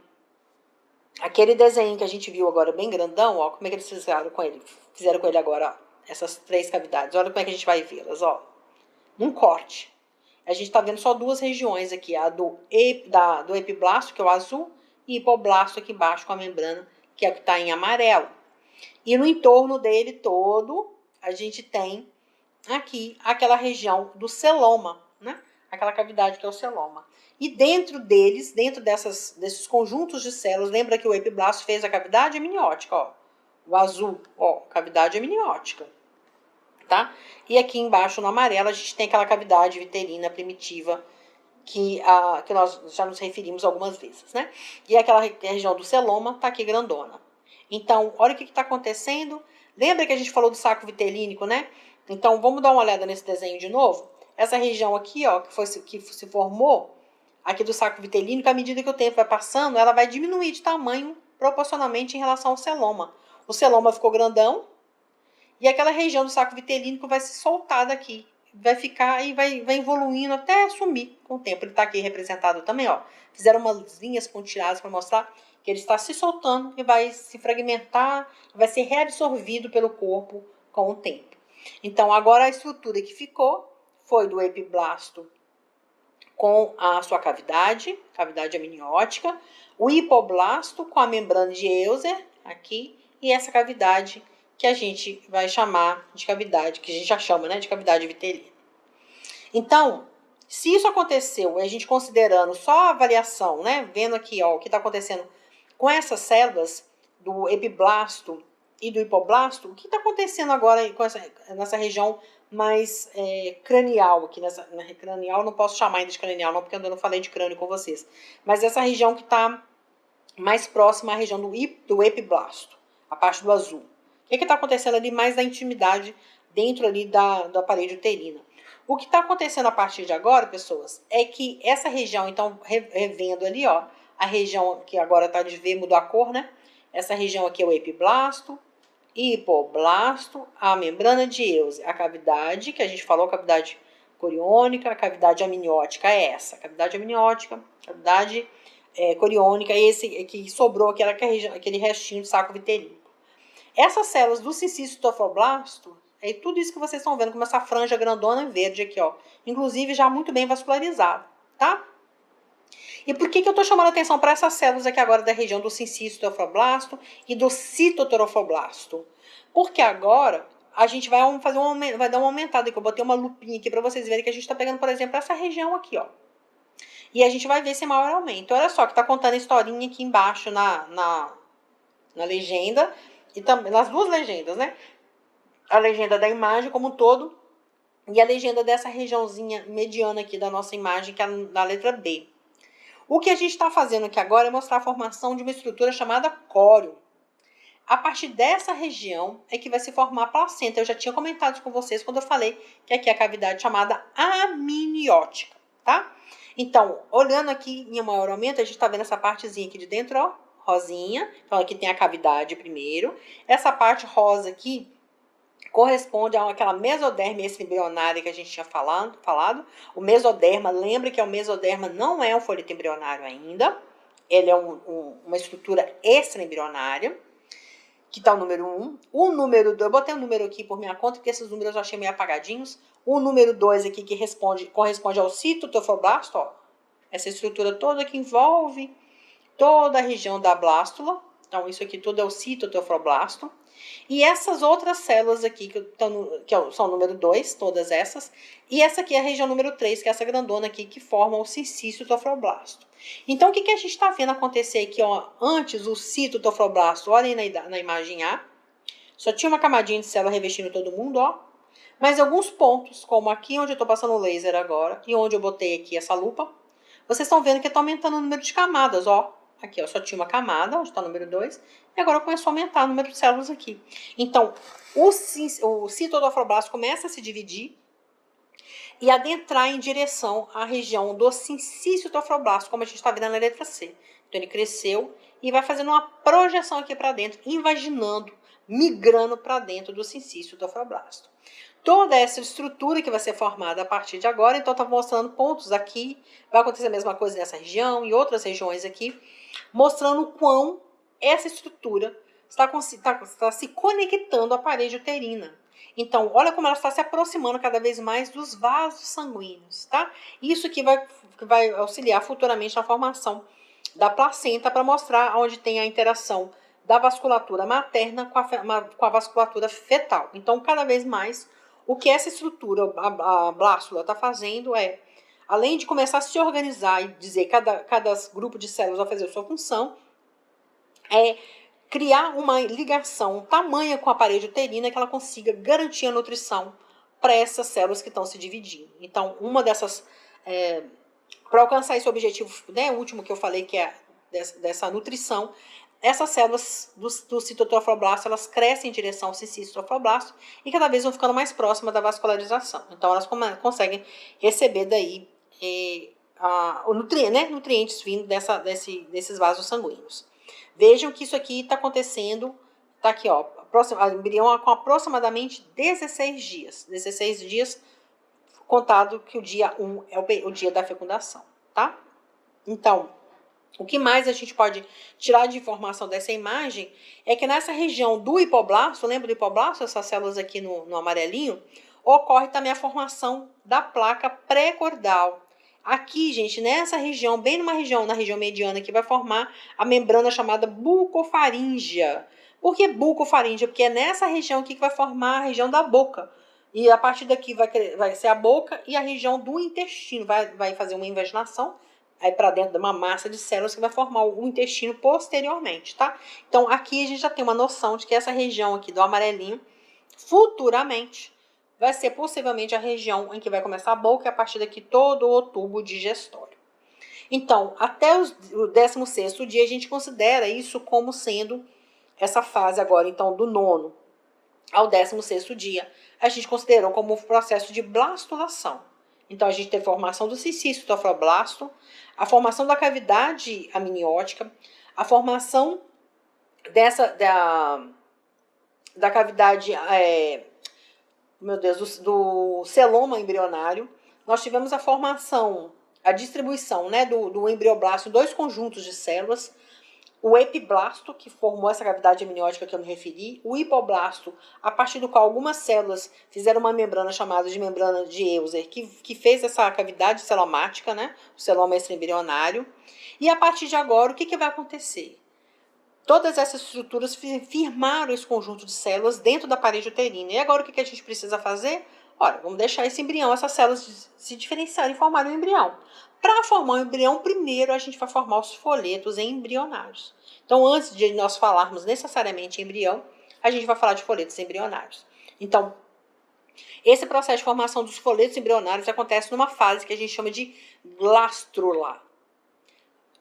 aquele desenho que a gente viu agora bem grandão, ó, como é que eles fizeram com ele? Fizeram com ele agora, ó, essas três cavidades. Olha como é que a gente vai vê-las, ó. Num corte. A gente está vendo só duas regiões aqui, a do epiblasto, que é o azul, e hipoblasto aqui embaixo com a membrana, que é o que está em amarelo. E no entorno dele todo, a gente tem aqui aquela região do celoma, né? Aquela cavidade que é o celoma. E dentro deles, dentro desses conjuntos de células, lembra que o epiblasto fez a cavidade amniótica, ó. O azul, ó, cavidade amniótica, tá? E aqui embaixo, no amarelo, a gente tem aquela cavidade vitelina primitiva que nós já nos referimos algumas vezes, né? E aquela região do celoma tá aqui grandona. Então, olha o que está acontecendo. Lembra que a gente falou do saco vitelínico, né? Então, vamos dar uma olhada nesse desenho de novo? Essa região aqui, ó, que se formou aqui do saco vitelínico, à medida que o tempo vai passando, ela vai diminuir de tamanho proporcionalmente em relação ao celoma. O celoma ficou grandão e aquela região do saco vitelínico vai se soltar daqui. Vai ficar e vai evoluindo até sumir com o tempo. Ele está aqui representado também, ó. Fizeram umas linhas pontilhadas para mostrar que ele está se soltando e vai se fragmentar, vai ser reabsorvido pelo corpo com o tempo. Então, agora a estrutura que ficou foi do epiblasto com a sua cavidade amniótica, o hipoblasto com a membrana de Euser, aqui, e essa cavidade que a gente vai chamar de cavidade, que a gente já chama, né, de cavidade vitelina. Então, se isso aconteceu, e a gente considerando só a avaliação, né, vendo aqui, ó, o que está acontecendo com essas células do epiblasto e do hipoblasto, o que está acontecendo agora nessa região mais cranial aqui, cranial, não posso chamar ainda de cranial, não, porque eu ainda não falei de crânio com vocês, mas essa região que está mais próxima à região do epiblasto, a parte do azul. O que está acontecendo ali mais da intimidade dentro ali da parede uterina? O que está acontecendo a partir de agora, pessoas, é que essa região, então, revendo ali, ó, a região que agora está de ver, mudou a cor, né? Essa região aqui é o epiblasto, hipoblasto, a membrana de Euse, a cavidade, que a gente falou, cavidade coriônica, a cavidade amniótica é essa, cavidade amniótica, cavidade coriônica, esse que sobrou, aquele restinho de saco vitelino. Essas células do cincício-tofoblasto, é tudo isso que vocês estão vendo, como essa franja grandona em verde aqui, ó, inclusive já muito bem vascularizada, tá? E por que eu estou chamando a atenção para essas células aqui agora da região do cincício-tofoblasto e do citotorofoblasto? Porque agora a gente vai dar uma aumentada aqui. Eu botei uma lupinha aqui para vocês verem que a gente está pegando, por exemplo, essa região aqui, ó. E a gente vai ver esse maior aumento. Olha só que está contando a historinha aqui embaixo na legenda, e também nas duas legendas, né? A legenda da imagem como um todo e a legenda dessa regiãozinha mediana aqui da nossa imagem, que é na letra B. O que a gente está fazendo aqui agora é mostrar a formação de uma estrutura chamada córeo. A partir dessa região é que vai se formar a placenta. Eu já tinha comentado com vocês quando eu falei que aqui é a cavidade chamada amniótica, tá? Então, olhando aqui em maior aumento, a gente está vendo essa partezinha aqui de dentro, ó, rosinha. Então, aqui tem a cavidade primeiro. Essa parte rosa aqui corresponde àquela mesoderma extraembrionária que a gente tinha falado. O mesoderma, lembra que o mesoderma não é um folheto embrionário ainda. Ele é uma estrutura extraembrionária, que está o número 1. O número 2, eu botei um número aqui por minha conta, porque esses números eu achei meio apagadinhos. O número 2 aqui, que corresponde ao citotofoblasto, ó. Essa estrutura toda que envolve toda a região da blástula. Então, isso aqui tudo é o citotofoblasto. E essas outras células aqui, são o número 2, todas essas. E essa aqui é a região número 3, que é essa grandona aqui, que forma o cincício-tofoblasto. Então, o que a gente está vendo acontecer aqui, ó? Antes, o citotofoblasto, olhem na imagem A, só tinha uma camadinha de célula revestindo todo mundo, ó. Mas alguns pontos, como aqui onde eu estou passando o laser agora, e onde eu botei aqui essa lupa, vocês estão vendo que está aumentando o número de camadas, ó. Aqui, ó, só tinha uma camada, onde está o número 2, e agora começou a aumentar o número de células aqui. Então, o citotofoblasto começa a se dividir e adentrar em direção à região do cincício-tofoblasto, como a gente está vendo na letra C. Então, ele cresceu e vai fazendo uma projeção aqui para dentro, invaginando, migrando para dentro do cincício-tofoblasto. Toda essa estrutura que vai ser formada a partir de agora, então está mostrando pontos aqui, vai acontecer a mesma coisa nessa região e outras regiões aqui, mostrando o quão essa estrutura está se conectando à parede uterina. Então, olha como ela está se aproximando cada vez mais dos vasos sanguíneos, tá? Isso que vai auxiliar futuramente na formação da placenta para mostrar onde tem a interação da vasculatura materna com a vasculatura fetal. Então, cada vez mais, o que essa estrutura, a blástula, está fazendo é, além de começar a se organizar e dizer que cada grupo de células vai fazer a sua função, é criar uma ligação tamanha com a parede uterina que ela consiga garantir a nutrição para essas células que estão se dividindo. Então, uma dessas, para alcançar esse objetivo, né, o último que eu falei, que é dessa nutrição, essas células do citotofoblasto, elas crescem em direção ao cincício-tofoblasto e cada vez vão ficando mais próximas da vascularização. Então, elas conseguem receber daí nutrientes vindo desses vasos sanguíneos. Vejam que isso aqui está acontecendo, está aqui, ó, embrião com aproximadamente 16 dias. 16 dias, contado que o dia 1 é o dia da fecundação, tá? Então, o que mais a gente pode tirar de informação dessa imagem é que nessa região do hipoblasto, lembra do hipoblasto, essas células aqui no amarelinho, ocorre também a formação da placa pré-cordal. Aqui, gente, nessa região, bem na região mediana, que vai formar a membrana chamada bucofaríngea. Por que bucofaríngea? Porque é nessa região aqui que vai formar a região da boca. E a partir daqui vai ser a boca e a região do intestino. Vai fazer uma invaginação aí para dentro de uma massa de células que vai formar o intestino posteriormente, tá? Então, aqui a gente já tem uma noção de que essa região aqui do amarelinho, futuramente, vai ser possivelmente a região em que vai começar a boca e a partir daqui todo o tubo digestório. Então, até o 16º dia, a gente considera isso como sendo essa fase agora, então, do 9º ao 16º dia, a gente considerou como o processo de blastulação. Então, a gente tem a formação do cisto trofoblasto, a formação da cavidade amniótica, a formação da cavidade, do celoma embrionário. Nós tivemos a formação, a distribuição, né, do embrioblasto em 2 conjuntos de células, o epiblasto, que formou essa cavidade amniótica que eu me referi, o hipoblasto, a partir do qual algumas células fizeram uma membrana chamada de membrana de Euser, que fez essa cavidade celomática, né, o celoma extraembrionário. E a partir de agora, o que vai acontecer? Todas essas estruturas firmaram esse conjunto de células dentro da parede uterina. E agora o que a gente precisa fazer? Olha, vamos deixar esse embrião, essas células se diferenciarem e formar um embrião. Para formar um embrião, primeiro a gente vai formar os folhetos embrionários. Então, antes de nós falarmos necessariamente em embrião, a gente vai falar de folhetos embrionários. Então, esse processo de formação dos folhetos embrionários acontece numa fase que a gente chama de glástrula.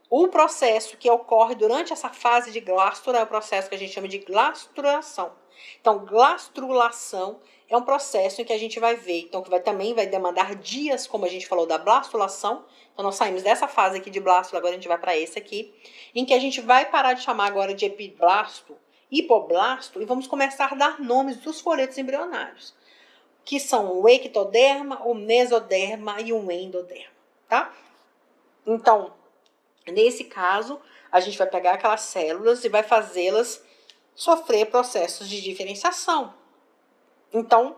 O processo que ocorre durante essa fase de glástula é o processo que a gente chama de glasturação. Então, glastrulação é um processo em que a gente vai ver, então que também vai demandar dias, como a gente falou da blastulação. Então, nós saímos dessa fase aqui de blástula, agora a gente vai para esse aqui, em que a gente vai parar de chamar agora de epiblasto, hipoblasto, e vamos começar a dar nomes dos folhetos embrionários, que são o ectoderma, o mesoderma e o endoderma, tá? Então, nesse caso, a gente vai pegar aquelas células e vai fazê-las sofrer processos de diferenciação. Então,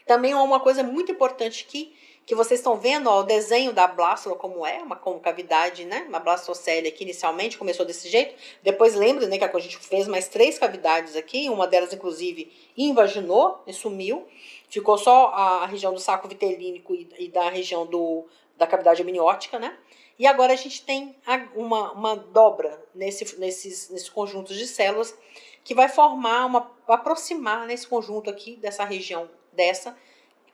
também uma coisa muito importante aqui, que vocês estão vendo, ó, o desenho da blástula como é, uma cavidade, né? Uma blastocele aqui inicialmente começou desse jeito. Depois lembra, né, que a gente fez mais 3 cavidades aqui, uma delas inclusive invaginou e sumiu. Ficou só a região do saco vitelínico e da região da cavidade amniótica, né? E agora a gente tem uma dobra nesses conjuntos de células que vai formar, aproximar nesse conjunto aqui, dessa região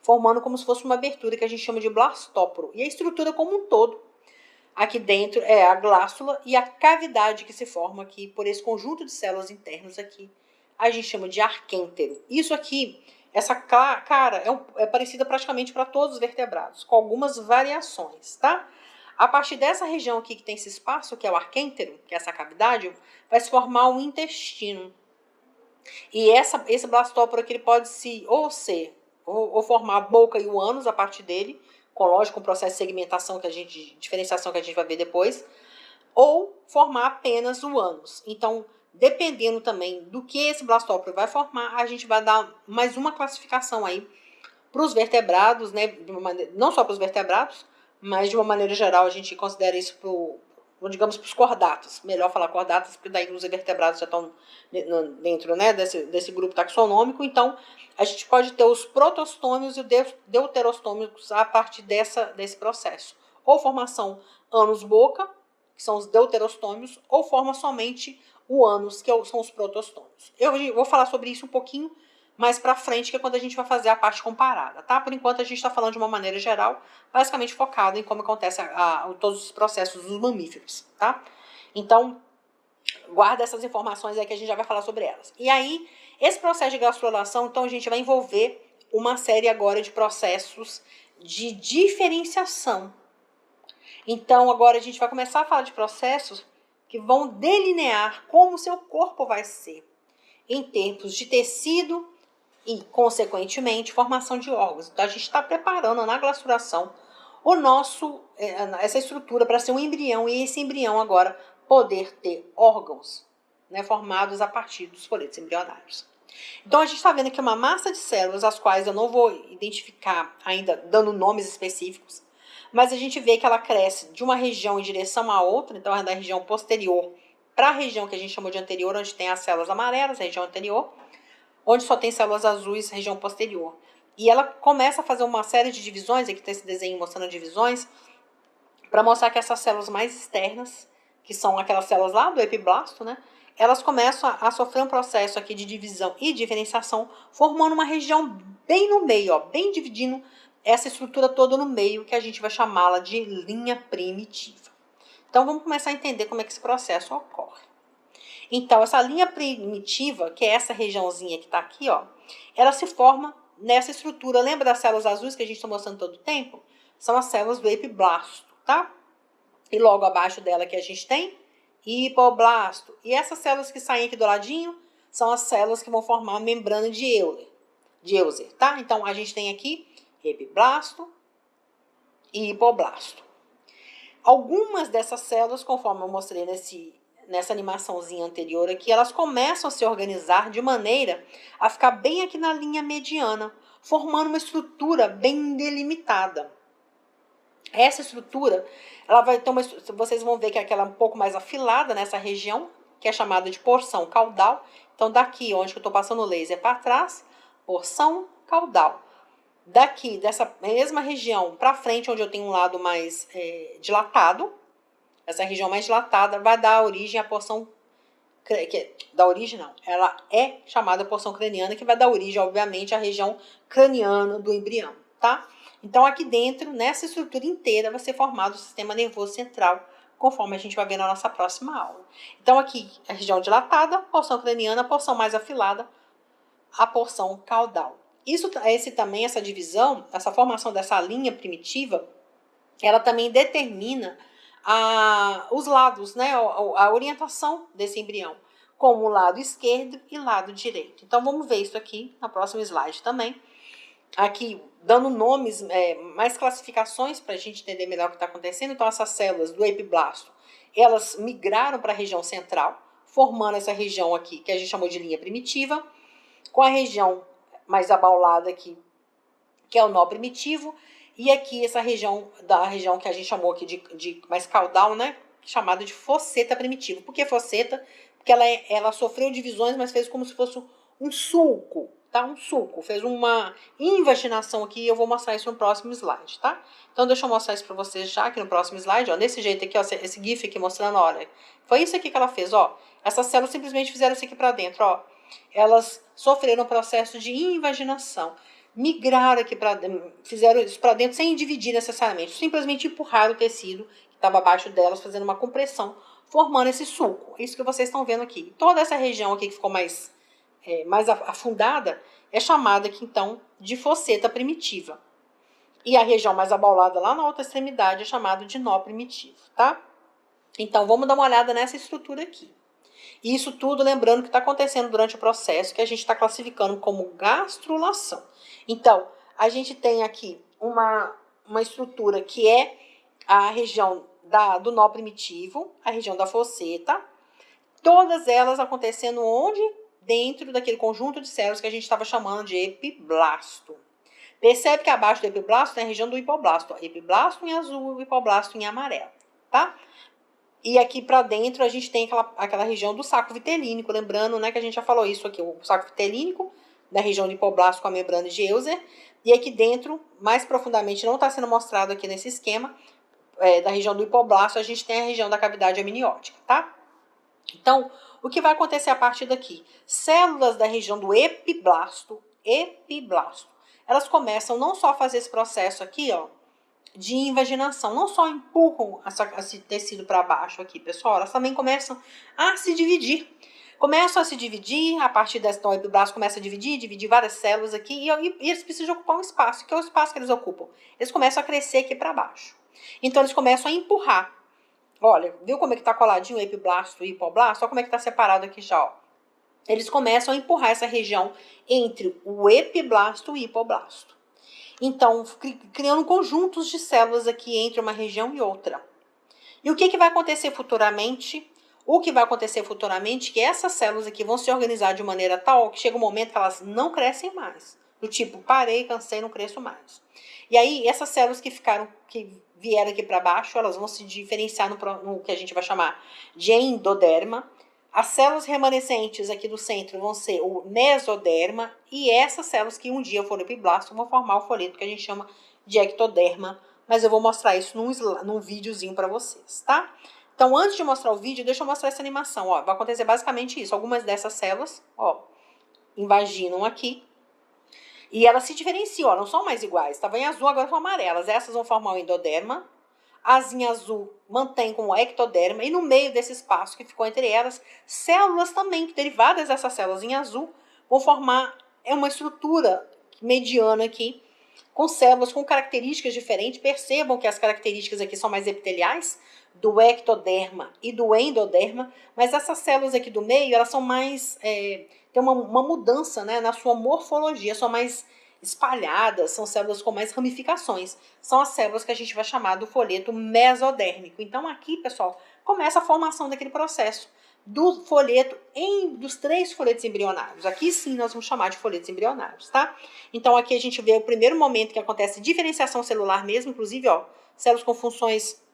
formando como se fosse uma abertura que a gente chama de blastóporo. E a estrutura como um todo, aqui dentro, é a glástula e a cavidade que se forma aqui por esse conjunto de células internas aqui, a gente chama de arquêntero. Isso aqui, essa cara é parecida praticamente para todos os vertebrados, com algumas variações, tá? A partir dessa região aqui que tem esse espaço, que é o arquêntero, que é essa cavidade, vai se formar um intestino. E esse blastóporo aqui ele pode ou formar a boca e o ânus a partir dele, com processo de segmentação, diferenciação que a gente vai ver depois, ou formar apenas o ânus. Então, dependendo também do que esse blastóporo vai formar, a gente vai dar mais uma classificação aí para os vertebrados, né? Não só para os vertebrados, mas de uma maneira geral a gente considera isso digamos, para os cordatas. Melhor falar cordatas, porque daí os invertebrados já estão dentro, né, desse grupo taxonômico. Então, a gente pode ter os protostômios e os deuterostômicos a partir desse processo. Ou formação ânus-boca, que são os deuterostômios, ou forma somente o ânus, que são os protostômios. Eu vou falar sobre isso um pouquinho mais para frente, que é quando a gente vai fazer a parte comparada, tá? Por enquanto, a gente está falando de uma maneira geral, basicamente focado em como acontece todos os processos dos mamíferos, tá? Então, guarda essas informações aí que a gente já vai falar sobre elas. E aí, esse processo de gastrulação, então, a gente vai envolver uma série agora de processos de diferenciação. Então, agora a gente vai começar a falar de processos que vão delinear como o seu corpo vai ser, em termos de tecido e, consequentemente, formação de órgãos. Então, a gente está preparando na glasturação essa estrutura para ser um embrião, e esse embrião agora poder ter órgãos, né, formados a partir dos folhetos embrionários. Então, a gente está vendo aqui uma massa de células, as quais eu não vou identificar ainda dando nomes específicos, mas a gente vê que ela cresce de uma região em direção à outra, então é da região posterior para a região que a gente chamou de anterior, onde tem as células amarelas, a região anterior, onde só tem células azuis, região posterior. E ela começa a fazer uma série de divisões, aqui tem esse desenho mostrando divisões, para mostrar que essas células mais externas, que são aquelas células lá do epiblasto, né, elas começam a sofrer um processo aqui de divisão e diferenciação, formando uma região bem no meio, ó, bem dividindo essa estrutura toda no meio, que a gente vai chamá-la de linha primitiva. Então, vamos começar a entender como é que esse processo ocorre. Então, essa linha primitiva, que é essa regiãozinha que está aqui, ó, ela se forma nessa estrutura. Lembra das células azuis que a gente está mostrando todo o tempo? São as células do epiblasto, tá? E logo abaixo dela que a gente tem hipoblasto. E essas células que saem aqui do ladinho são as células que vão formar a membrana de Euler, tá? Então, a gente tem aqui epiblasto e hipoblasto. Algumas dessas células, conforme eu mostrei nessa animaçãozinha anterior aqui, elas começam a se organizar de maneira a ficar bem aqui na linha mediana, formando uma estrutura bem delimitada. Essa estrutura, ela vai ter vocês vão ver que é aquela um pouco mais afilada nessa região, que é chamada de porção caudal. Então, daqui onde eu estou passando o laser para trás, porção caudal. Daqui, dessa mesma região para frente, onde eu tenho um lado mais dilatado, essa região mais dilatada vai dar origem à porção... ela é chamada porção craniana, que vai dar origem, obviamente, à região craniana do embrião, tá? Então, aqui dentro, nessa estrutura inteira, vai ser formado o sistema nervoso central, conforme a gente vai ver na nossa próxima aula. Então, aqui, a região dilatada, porção craniana, a porção mais afilada, a porção caudal. Essa divisão, essa formação dessa linha primitiva, ela também determina os lados, né, a orientação desse embrião, como o lado esquerdo e lado direito. Então, vamos ver isso aqui no próximo slide também. Aqui, dando nomes, mais classificações para a gente entender melhor o que está acontecendo. Então, essas células do epiblasto, elas migraram para a região central, formando essa região aqui, que a gente chamou de linha primitiva, com a região mais abaulada aqui, que é o nó primitivo, e aqui essa região que a gente chamou aqui de mais caudal, né, chamada de fosseta primitiva. Por que fosseta? Porque ela sofreu divisões, mas fez como se fosse um sulco, tá? Um sulco, fez uma invaginação aqui, e eu vou mostrar isso no próximo slide, tá? Então, deixa eu mostrar isso para vocês já aqui no próximo slide, ó, desse jeito aqui, ó, esse GIF aqui mostrando, olha, foi isso aqui que ela fez, ó, essas células simplesmente fizeram isso aqui para dentro, ó, elas sofreram um processo de invaginação, migraram aqui fizeram isso para dentro sem dividir necessariamente, simplesmente empurraram o tecido que estava abaixo delas, fazendo uma compressão, formando esse sulco. Isso que vocês estão vendo aqui. Toda essa região aqui que ficou mais afundada é chamada aqui, então, de fosseta primitiva. E a região mais abaulada lá na outra extremidade é chamada de nó primitivo, tá? Então, vamos dar uma olhada nessa estrutura aqui. E isso tudo, lembrando que está acontecendo durante o processo que a gente está classificando como gastrulação. Então, a gente tem aqui uma estrutura que é a região do nó primitivo, a região da fosseta, todas elas acontecendo onde? Dentro daquele conjunto de células que a gente estava chamando de epiblasto. Percebe que abaixo do epiblasto tem a região do hipoblasto. Ó, epiblasto em azul e hipoblasto em amarelo, tá? E aqui para dentro a gente tem aquela região do saco vitelínico, lembrando, né, que a gente já falou isso aqui, o saco vitelínico, da região do hipoblasto com a membrana de Euler, e aqui dentro, mais profundamente, não está sendo mostrado aqui nesse esquema, da região do hipoblasto, a gente tem a região da cavidade amniótica, tá? Então, o que vai acontecer a partir daqui? Células da região do epiblasto, elas começam não só a fazer esse processo aqui, ó, de invaginação, não só empurram esse tecido para baixo aqui, pessoal, elas também começam a se dividir. Começam a se dividir, a partir desse então, o epiblasto começa a dividir várias células aqui, e eles precisam ocupar um espaço. Que é o espaço que eles ocupam? Eles começam a crescer aqui para baixo. Então, eles começam a empurrar. Olha, viu como é que está coladinho o epiblasto e o hipoblasto? Olha como é que está separado aqui já, ó. Eles começam a empurrar essa região entre o epiblasto e o hipoblasto. Então, criando conjuntos de células aqui entre uma região e outra. E o que vai acontecer futuramente? O que vai acontecer futuramente é que essas células aqui vão se organizar de maneira tal que chega um momento que elas não crescem mais. Do tipo, parei, cansei, não cresço mais. E aí, essas células que vieram aqui para baixo, elas vão se diferenciar no que a gente vai chamar de endoderma. As células remanescentes aqui do centro vão ser o mesoderma, e essas células que um dia foram epiblasto vão formar o folheto que a gente chama de ectoderma, mas eu vou mostrar isso num videozinho para vocês, tá? Então, antes de mostrar o vídeo, deixa eu mostrar essa animação, ó. Vai acontecer basicamente isso. Algumas dessas células, ó, invaginam aqui, e elas se diferenciam, ó, não são mais iguais. Estavam em azul, agora são amarelas. Essas vão formar o endoderma, A asinha azul mantém como ectoderma, e no meio desse espaço que ficou entre elas, células também, que derivadas dessas células em azul, vão formar uma estrutura mediana aqui, com células com características diferentes. Percebam que as características aqui são mais epiteliais, do ectoderma e do endoderma, mas essas células aqui do meio, elas são mais, tem uma mudança, né, na sua morfologia, são mais espalhadas, são células com mais ramificações. São as células que a gente vai chamar do folheto mesodérmico. Então aqui, pessoal, começa a formação daquele processo do folheto, dos 3 folhetos embrionários. Aqui sim nós vamos chamar de folhetos embrionários, tá? Então aqui a gente vê o primeiro momento que acontece diferenciação celular mesmo, inclusive, ó, células com funções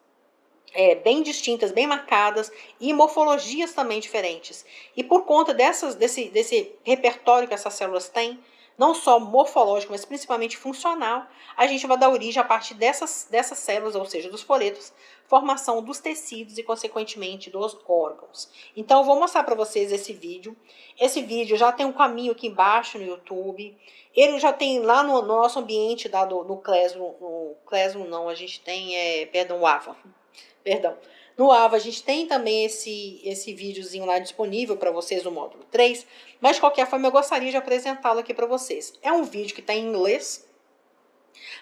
bem distintas, bem marcadas, e morfologias também diferentes. E por conta desse repertório que essas células têm, não só morfológico, mas principalmente funcional, a gente vai dar origem a partir dessas células, ou seja, dos folhetos, formação dos tecidos e, consequentemente, dos órgãos. Então, eu vou mostrar para vocês esse vídeo. Esse vídeo já tem um caminho aqui embaixo no YouTube. Ele já tem lá no nosso ambiente, no Classroom, a gente tem, o AVA. Perdão. No AVA, a gente tem também esse videozinho lá disponível para vocês no módulo 3, mas de qualquer forma eu gostaria de apresentá-lo aqui para vocês. É um vídeo que está em inglês,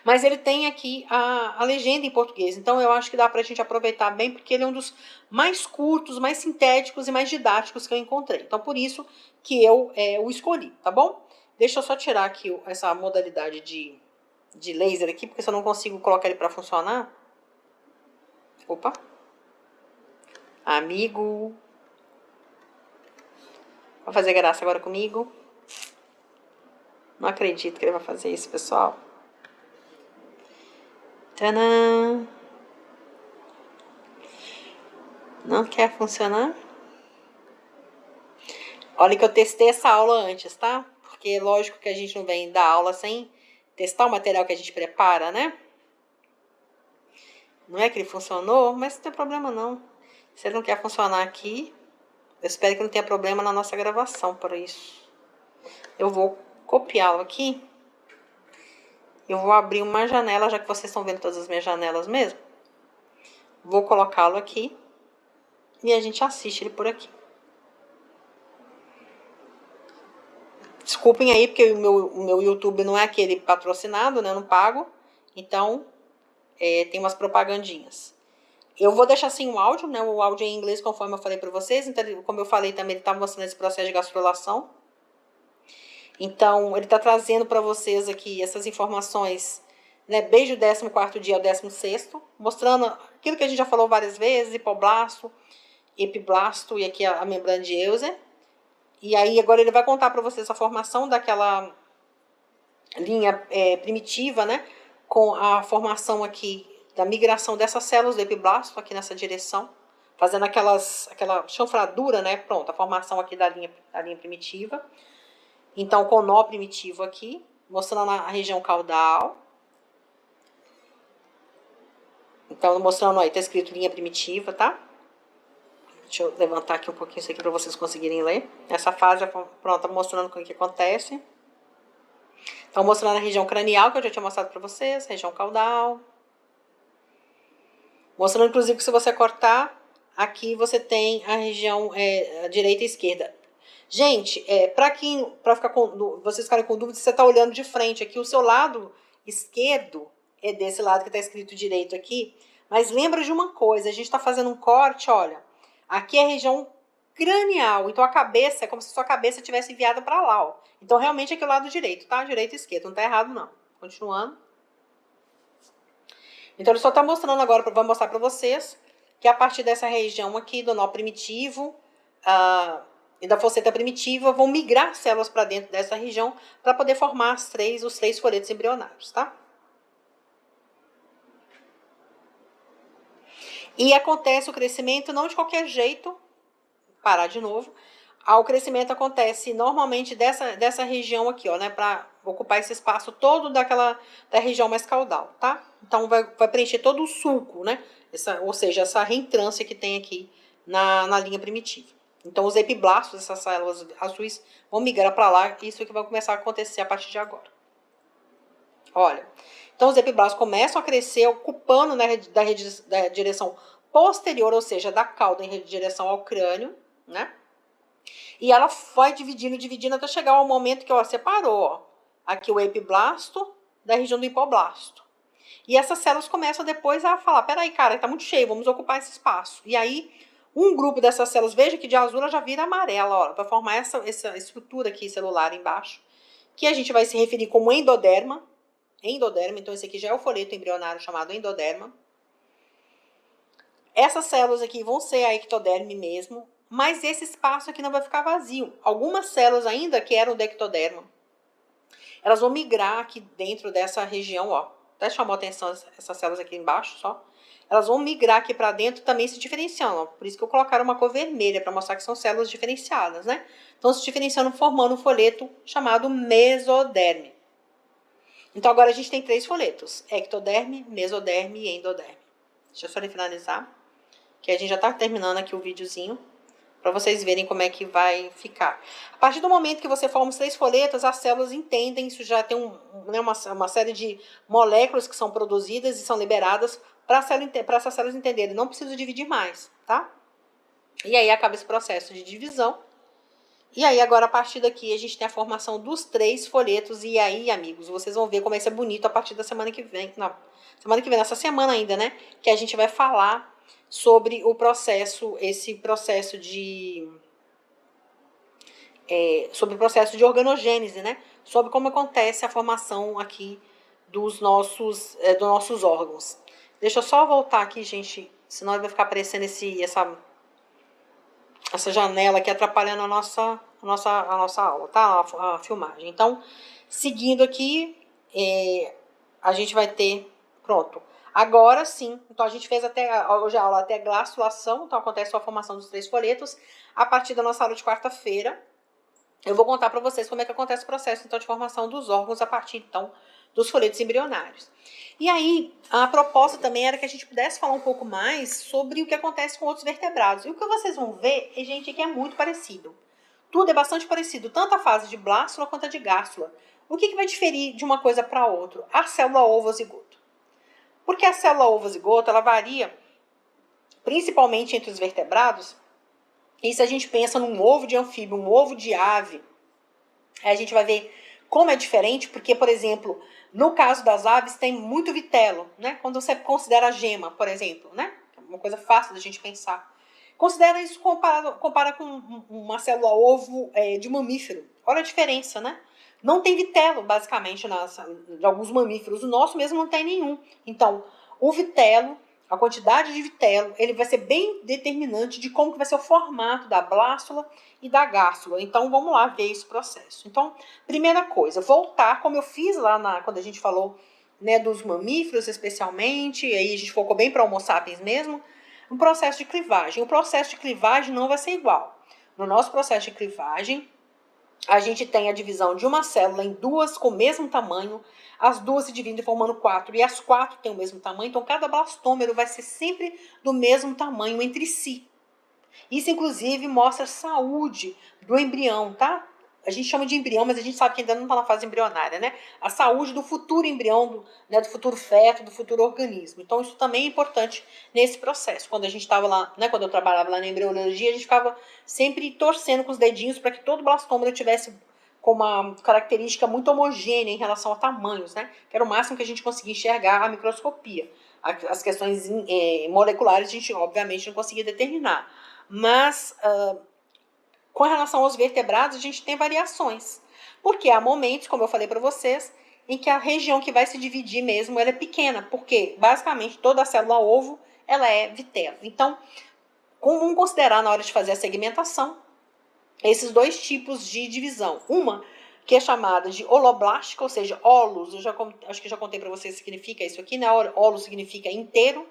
mas ele tem aqui a legenda em português, então eu acho que dá para a gente aproveitar bem, porque ele é um dos mais curtos, mais sintéticos e mais didáticos que eu encontrei. Então, por isso que eu o escolhi, tá bom? Deixa eu só tirar aqui essa modalidade de laser aqui, porque se eu não consigo colocar ele para funcionar... Opa! Amigo! Vai fazer graça agora comigo? Não acredito que ele vai fazer isso, pessoal. Tadã! Não quer funcionar? Olha que eu testei essa aula antes, tá? Porque lógico que a gente não vem dar aula sem testar o material que a gente prepara, né? Não é que ele funcionou, mas não tem problema não. Se ele não quer funcionar aqui, eu espero que não tenha problema na nossa gravação por isso. Eu vou copiá-lo aqui. Eu vou abrir uma janela, já que vocês estão vendo todas as minhas janelas mesmo. Vou colocá-lo aqui e a gente assiste ele por aqui. Desculpem aí, porque o meu YouTube não é aquele patrocinado, né? Eu não pago. Então, tem umas propagandinhas. Eu vou deixar assim o áudio, né? O áudio em inglês, conforme eu falei para vocês. Então, como eu falei também, ele está mostrando esse processo de gastrulação. Então, ele está trazendo para vocês aqui essas informações, né? Desde o 14º dia ao 16º, mostrando aquilo que a gente já falou várias vezes, hipoblasto, epiblasto e aqui a membrana de Euser. E aí, agora ele vai contar para vocês a formação daquela linha primitiva, né? Com a formação aqui da migração dessas células do epiblasto aqui nessa direção, fazendo aquela chanfradura, né? Pronto, a formação aqui da linha primitiva. Então, com o nó primitivo aqui, mostrando a região caudal. Então, mostrando aí, tá escrito linha primitiva, tá? Deixa eu levantar aqui um pouquinho isso aqui para vocês conseguirem ler. Essa fase, pronto, mostrando o que acontece. Então, mostrando a região cranial, que eu já tinha mostrado para vocês, região caudal. Mostrando, inclusive, que se você cortar, aqui você tem a região direita e esquerda. Gente, vocês ficarem com dúvida, você está olhando de frente aqui, o seu lado esquerdo é desse lado que está escrito direito aqui, mas lembra de uma coisa, a gente está fazendo um corte, olha, aqui é a região cranial, então a cabeça é como se sua cabeça tivesse enviada para lá, ó. Então realmente aqui é o lado direito, tá? Direito e esquerdo, não está errado não. Continuando. Então ele só está mostrando agora, vai mostrar para vocês, que a partir dessa região aqui do nó primitivo, e da fosseta primitiva, vão migrar células para dentro dessa região para poder formar os 3 folhetos embrionários, tá? E acontece o crescimento não de qualquer jeito, parar de novo, o crescimento acontece normalmente dessa região aqui, ó, né, para ocupar esse espaço todo da região mais caudal, tá? Então vai preencher todo o sulco, né? Ou seja, essa reentrância que tem aqui na linha primitiva. Então, os epiblastos, essas células azuis, vão migrar para lá, e isso que vai começar a acontecer a partir de agora. Olha, Então, os epiblastos começam a crescer, ocupando da direção posterior, ou seja, da cauda em direção ao crânio, né? E ela vai dividindo, dividindo, até chegar ao momento que ela separou, ó, aqui o epiblasto da região do hipoblasto. E essas células começam depois a falar, peraí, cara, tá muito cheio, vamos ocupar esse espaço. E aí, um grupo dessas células, veja que de azul ela já vira amarela, ó, para formar essa estrutura aqui celular embaixo, que a gente vai se referir como endoderma. Endoderma, então esse aqui já é o folheto embrionário chamado endoderma. Essas células aqui vão ser a ectoderme mesmo, mas esse espaço aqui não vai ficar vazio. Algumas células ainda que eram do ectoderma, elas vão migrar aqui dentro dessa região, ó. Até chamou a atenção essas células aqui embaixo, só. Elas vão migrar aqui para dentro também se diferenciando, ó. Por isso que eu colocaram uma cor vermelha, para mostrar que são células diferenciadas, né? Então, se diferenciando, formando um folheto chamado mesoderme. Então, agora a gente tem 3 folhetos: ectoderme, mesoderme e endoderme. Deixa eu só finalizar, que a gente já está terminando aqui o videozinho, para vocês verem como é que vai ficar. A partir do momento que você forma os 3 folhetos, as células entendem, isso já tem uma série de moléculas que são produzidas e são liberadas para essas células entenderem. Não preciso dividir mais, tá? E aí acaba esse processo de divisão. E aí agora a partir daqui a gente tem a formação dos 3 folhetos. E aí, amigos, vocês vão ver como é que é bonito a partir da semana que vem. Não, semana que vem, nessa semana ainda, né? Que a gente vai falar sobre o processo, sobre o processo de organogênese, né? Sobre como acontece a formação aqui dos nossos órgãos. Deixa eu só voltar aqui, gente, senão vai ficar aparecendo essa janela aqui atrapalhando a nossa aula, tá? A filmagem. Então, seguindo aqui, a gente vai ter, pronto. Agora sim, então a gente fez hoje a aula até glaculação, então acontece a formação dos 3 folhetos. A partir da nossa aula de quarta-feira, eu vou contar para vocês como é que acontece o processo então de formação dos órgãos a partir então dos folhetos embrionários. E aí, a proposta também era que a gente pudesse falar um pouco mais sobre o que acontece com outros vertebrados. E o que vocês vão ver, gente, é que é muito parecido. Tudo é bastante parecido, tanto a fase de blástula quanto a de gástula. O que vai diferir de uma coisa para outra? A célula ovozigoto. Porque a célula ovozigoto, ela varia principalmente entre os vertebrados. E se a gente pensa num ovo de anfíbio, um ovo de ave, a gente vai ver como é diferente, porque, por exemplo, no caso das aves tem muito vitelo, né? Quando você considera a gema, por exemplo, né? Uma coisa fácil da gente pensar. Considera isso, compara com uma célula ovo de mamífero. Olha a diferença, né? Não tem vitelo, basicamente, de alguns mamíferos. O nosso mesmo não tem nenhum. Então, o vitelo, a quantidade de vitelo, ele vai ser bem determinante de como que vai ser o formato da blástula e da gástula. Então, vamos lá ver esse processo. Então, primeira coisa, voltar, como eu fiz lá quando a gente falou, né, dos mamíferos especialmente, e aí a gente focou bem para Homo sapiens mesmo, um processo de clivagem. O processo de clivagem não vai ser igual. No nosso processo de clivagem, a gente tem a divisão de uma célula em 2 com o mesmo tamanho, as 2 se dividem formando 4, e as 4 têm o mesmo tamanho, então cada blastômero vai ser sempre do mesmo tamanho entre si. Isso, inclusive, mostra a saúde do embrião, tá? A gente chama de embrião, mas a gente sabe que ainda não está na fase embrionária, né? A saúde do futuro embrião, do futuro feto, do futuro organismo. Então, isso também é importante nesse processo. Quando a gente estava lá, né, quando eu trabalhava lá na embriologia, a gente ficava sempre torcendo com os dedinhos para que todo blastômero tivesse com uma característica muito homogênea em relação a tamanhos, né? Que era o máximo que a gente conseguia enxergar a microscopia. As questões moleculares a gente, obviamente, não conseguia determinar. Mas, com relação aos vertebrados, a gente tem variações. Porque há momentos, como eu falei para vocês, em que a região que vai se dividir mesmo, ela é pequena. Porque, basicamente, toda a célula ovo, ela é vitelo. Então, vamos considerar na hora de fazer a segmentação, esses 2 tipos de divisão. Uma que é chamada de holoblástica, ou seja, holos, acho que já contei para vocês o que significa isso aqui, né? Holo significa inteiro.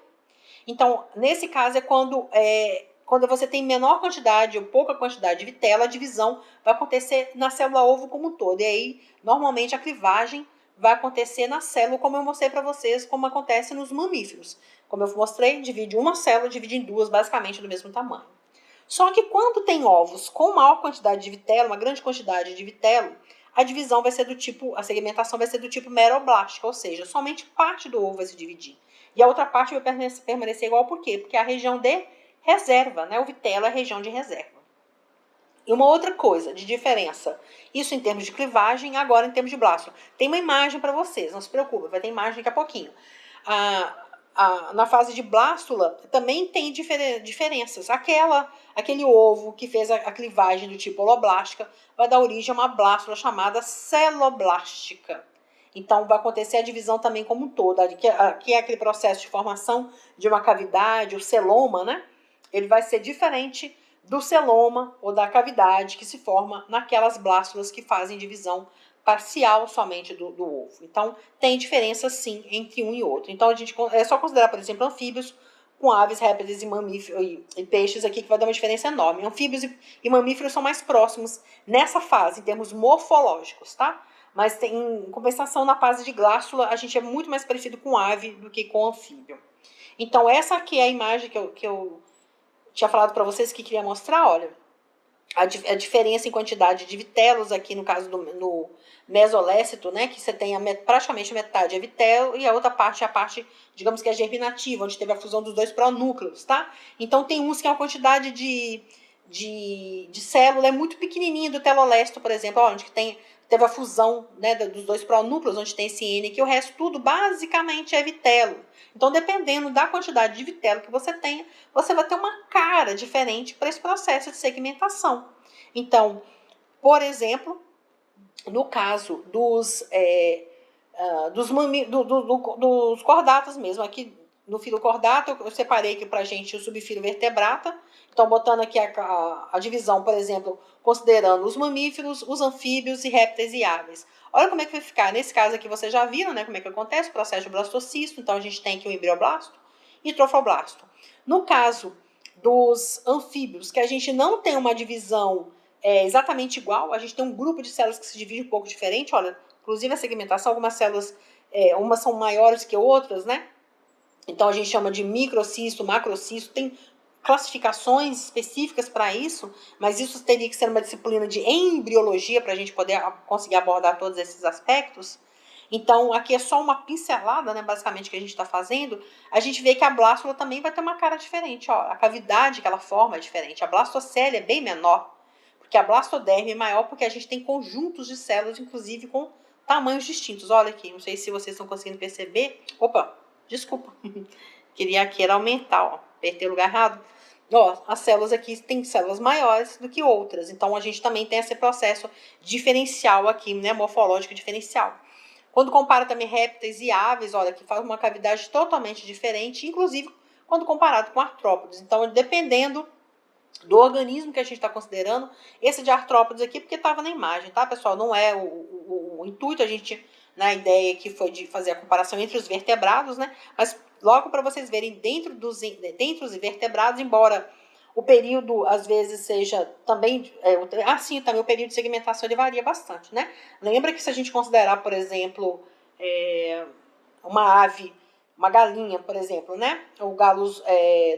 Então, nesse caso é quando você tem menor quantidade ou pouca quantidade de vitelo, a divisão vai acontecer na célula ovo como um todo. E aí, normalmente, a clivagem vai acontecer na célula, como eu mostrei para vocês, como acontece nos mamíferos. Como eu mostrei, divide uma célula, divide em 2, basicamente do mesmo tamanho. Só que quando tem ovos com maior quantidade de vitelo, uma grande quantidade de vitelo, a divisão vai ser do tipo, a segmentação vai ser do tipo meroblástica, ou seja, somente parte do ovo vai se dividir. E a outra parte vai permanecer igual, por quê? Porque é a região de reserva, né? O vitelo é a região de reserva. E uma outra coisa de diferença, isso em termos de clivagem, agora em termos de blástula. Tem uma imagem para vocês, não se preocupe, vai ter imagem daqui a pouquinho. Na fase de blástula também tem diferenças. Aquele ovo que fez a clivagem do tipo holoblástica vai dar origem a uma blástula chamada celoblástica. Então vai acontecer a divisão também como um todo. Aqui é aquele processo de formação de uma cavidade, o celoma, né? Ele vai ser diferente do celoma ou da cavidade que se forma naquelas blástulas que fazem divisão parcial somente do ovo. Então, tem diferença sim entre um e outro. Então, é só considerar, por exemplo, anfíbios com aves, répteis e peixes aqui, que vai dar uma diferença enorme. Anfíbios e mamíferos são mais próximos nessa fase, em termos morfológicos, tá? Mas em compensação, na fase de glástula, a gente é muito mais parecido com ave do que com anfíbio. Então, essa aqui é a imagem que eu tinha falado para vocês que queria mostrar, olha, a diferença em quantidade de vitelos aqui no caso no mesolécito, né, que você tem praticamente metade é vitelo e a outra parte é a parte, digamos que é germinativa, onde teve a fusão dos dois pronúcleos, tá? Então tem uns que é uma quantidade de célula é muito pequenininha do telolécito, por exemplo, onde teve a fusão, né, dos dois pronúcleos, onde tem esse N aqui, o resto tudo basicamente é vitelo. Então, dependendo da quantidade de vitelo que você tenha, você vai ter uma cara diferente para esse processo de segmentação. Então, por exemplo, no caso dos cordatas mesmo, aqui no filo cordato, eu separei aqui pra gente o subfilo vertebrata. Então, botando aqui a divisão, por exemplo, considerando os mamíferos, os anfíbios e répteis e aves. Olha como é que vai ficar. Nesse caso aqui, vocês já viram, né, como é que acontece o processo de blastocisto. Então, a gente tem aqui o embrioblasto e trofoblasto. No caso dos anfíbios, que a gente não tem uma divisão exatamente igual, a gente tem um grupo de células que se divide um pouco diferente. Olha, inclusive a segmentação, algumas células, umas são maiores que outras, né? Então, a gente chama de microcisto, macrocisto, tem classificações específicas para isso, mas isso teria que ser uma disciplina de embriologia para a gente poder conseguir abordar todos esses aspectos. Então, aqui é só uma pincelada, né, basicamente, que a gente está fazendo. A gente vê que a blástula também vai ter uma cara diferente. Ó. A cavidade que ela forma é diferente. A blastocélia é bem menor, porque a blastoderme é maior, porque a gente tem conjuntos de células, inclusive com tamanhos distintos. Olha aqui, não sei se vocês estão conseguindo perceber. Opa, desculpa. Queria aqui era aumentar, ó. Apertei o lugar errado. Ó, as células aqui têm células maiores do que outras. Então, a gente também tem esse processo diferencial aqui, né? Morfológico diferencial. Quando compara também répteis e aves, olha, que faz uma cavidade totalmente diferente, inclusive quando comparado com artrópodes. Então, dependendo do organismo que a gente está considerando, esse de artrópodes aqui, porque estava na imagem, tá, pessoal? Não é o intuito, a gente, na ideia que foi de fazer a comparação entre os vertebrados, né? Mas logo para vocês verem, dentro dos vertebrados, embora o período, às vezes, seja também... também o período de segmentação ele varia bastante, né? Lembra que se a gente considerar, por exemplo, uma ave, uma galinha, por exemplo, né? Ou galos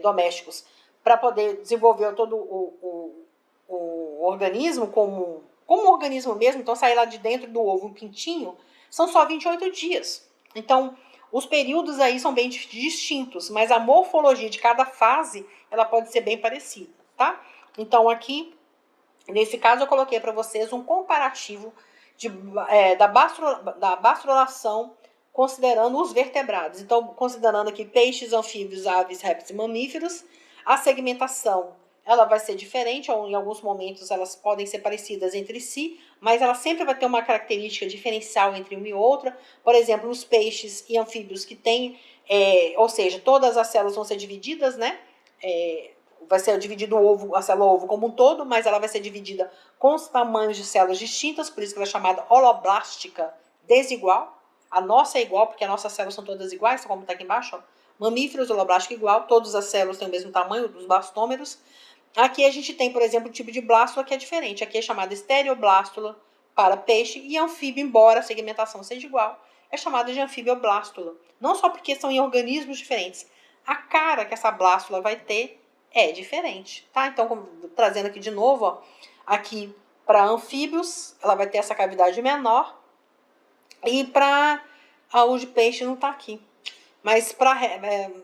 domésticos, para poder desenvolver todo o organismo como um organismo mesmo, então sair lá de dentro do ovo um pintinho, são só 28 dias. Então, os períodos aí são bem distintos, mas a morfologia de cada fase, ela pode ser bem parecida, tá? Então, aqui, nesse caso, eu coloquei para vocês um comparativo da bastrulação considerando os vertebrados. Então, considerando aqui peixes, anfíbios, aves, répteis e mamíferos, a segmentação ela vai ser diferente, ou em alguns momentos elas podem ser parecidas entre si, mas ela sempre vai ter uma característica diferencial entre uma e outra. Por exemplo, os peixes e anfíbios que têm, ou seja, todas as células vão ser divididas, né? Vai ser dividido a célula ovo como um todo, mas ela vai ser dividida com os tamanhos de células distintas, por isso que ela é chamada holoblástica desigual. A nossa é igual, porque as nossas células são todas iguais, como está aqui embaixo, ó. Mamíferos, holoblástica igual, todas as células têm o mesmo tamanho, os blastômeros. Aqui a gente tem, por exemplo, o tipo de blástula que é diferente. Aqui é chamada estereoblástula para peixe e anfíbio, embora a segmentação seja igual, é chamada de anfibioblástula. Não só porque são em organismos diferentes. A cara que essa blástula vai ter é diferente, tá? Então, trazendo aqui de novo, ó, aqui Para anfíbios, ela vai ter essa cavidade menor. E para o de peixe não está aqui. Mas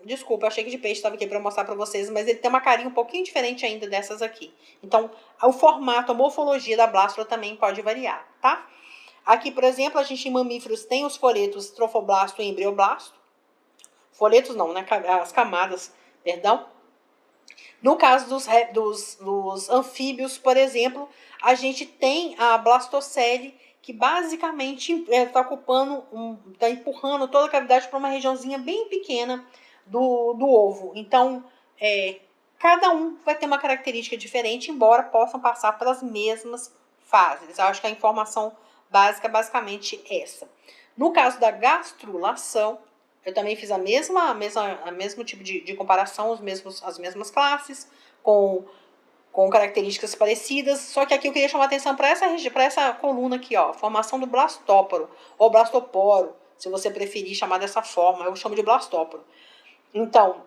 desculpa, eu achei que de peixe estava aqui para mostrar para vocês, mas ele tem uma carinha um pouquinho diferente ainda dessas aqui. Então, o formato, a morfologia da blástula também pode variar, tá? Aqui, por exemplo, a gente em mamíferos tem os folhetos trofoblasto e embrioblasto. Folhetos não, né? As camadas, perdão. No caso dos anfíbios, por exemplo, a gente tem a blastocele, que basicamente está ocupando, está empurrando toda a cavidade para uma regiãozinha bem pequena do ovo. Então, cada um vai ter uma característica diferente, embora possam passar pelas mesmas fases. Eu acho que a informação básica é basicamente essa. No caso da gastrulação, eu também fiz a mesmo tipo de comparação, as mesmas classes, com características parecidas, só que aqui eu queria chamar a atenção para essa coluna aqui, ó, formação do blastóporo, ou blastoporo, se você preferir chamar dessa forma, eu chamo de blastóporo. Então,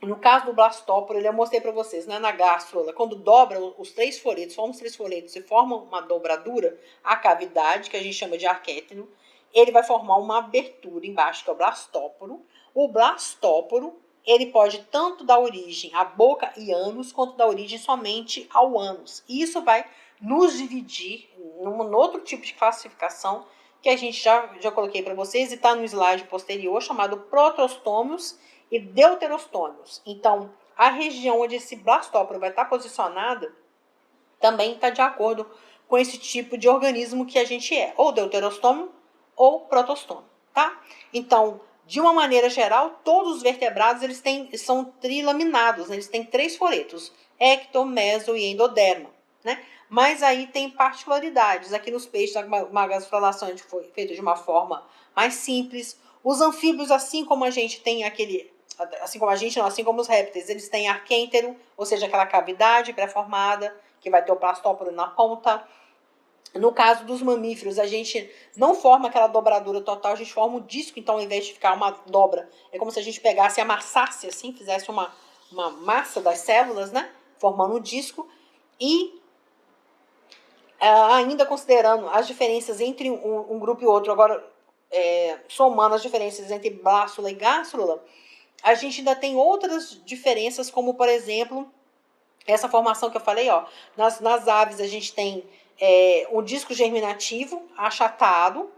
no caso do blastóporo, eu mostrei para vocês, né, na gástrula, quando dobra os três folhetos, formam os três folhetos e formam uma dobradura, a cavidade, que a gente chama de arquéteno, ele vai formar uma abertura embaixo, que é o blastóporo. O blastóporo, ele pode tanto dar origem à boca e ânus, quanto dar origem somente ao ânus. E isso vai nos dividir num outro tipo de classificação, que a gente já coloquei para vocês, e está no slide posterior, chamado protostômios e deuterostômios. Então, a região onde esse blastóporo vai estar posicionada também está de acordo com esse tipo de organismo que a gente é, ou deuterostômio ou protostômio, tá? Então, de uma maneira geral, todos os vertebrados são trilaminados, né? Eles têm três folhetos, ecto, meso e endoderma, né? Mas aí tem particularidades. Aqui nos peixes, a gastrulação foi feita de uma forma mais simples. Os anfíbios, assim como a gente tem assim como os répteis, eles têm arquêntero, ou seja, aquela cavidade pré-formada, que vai ter o plastóporo na ponta. No caso dos mamíferos, a gente não forma aquela dobradura total, a gente forma um disco, então ao invés de ficar uma dobra, é como se a gente pegasse e amassasse assim, fizesse uma massa das células, né? Formando um disco. E ainda considerando as diferenças entre um grupo e outro, agora somando as diferenças entre blástula e gástrula, a gente ainda tem outras diferenças, como por exemplo, essa formação que eu falei, ó, nas aves a gente tem um disco germinativo achatado,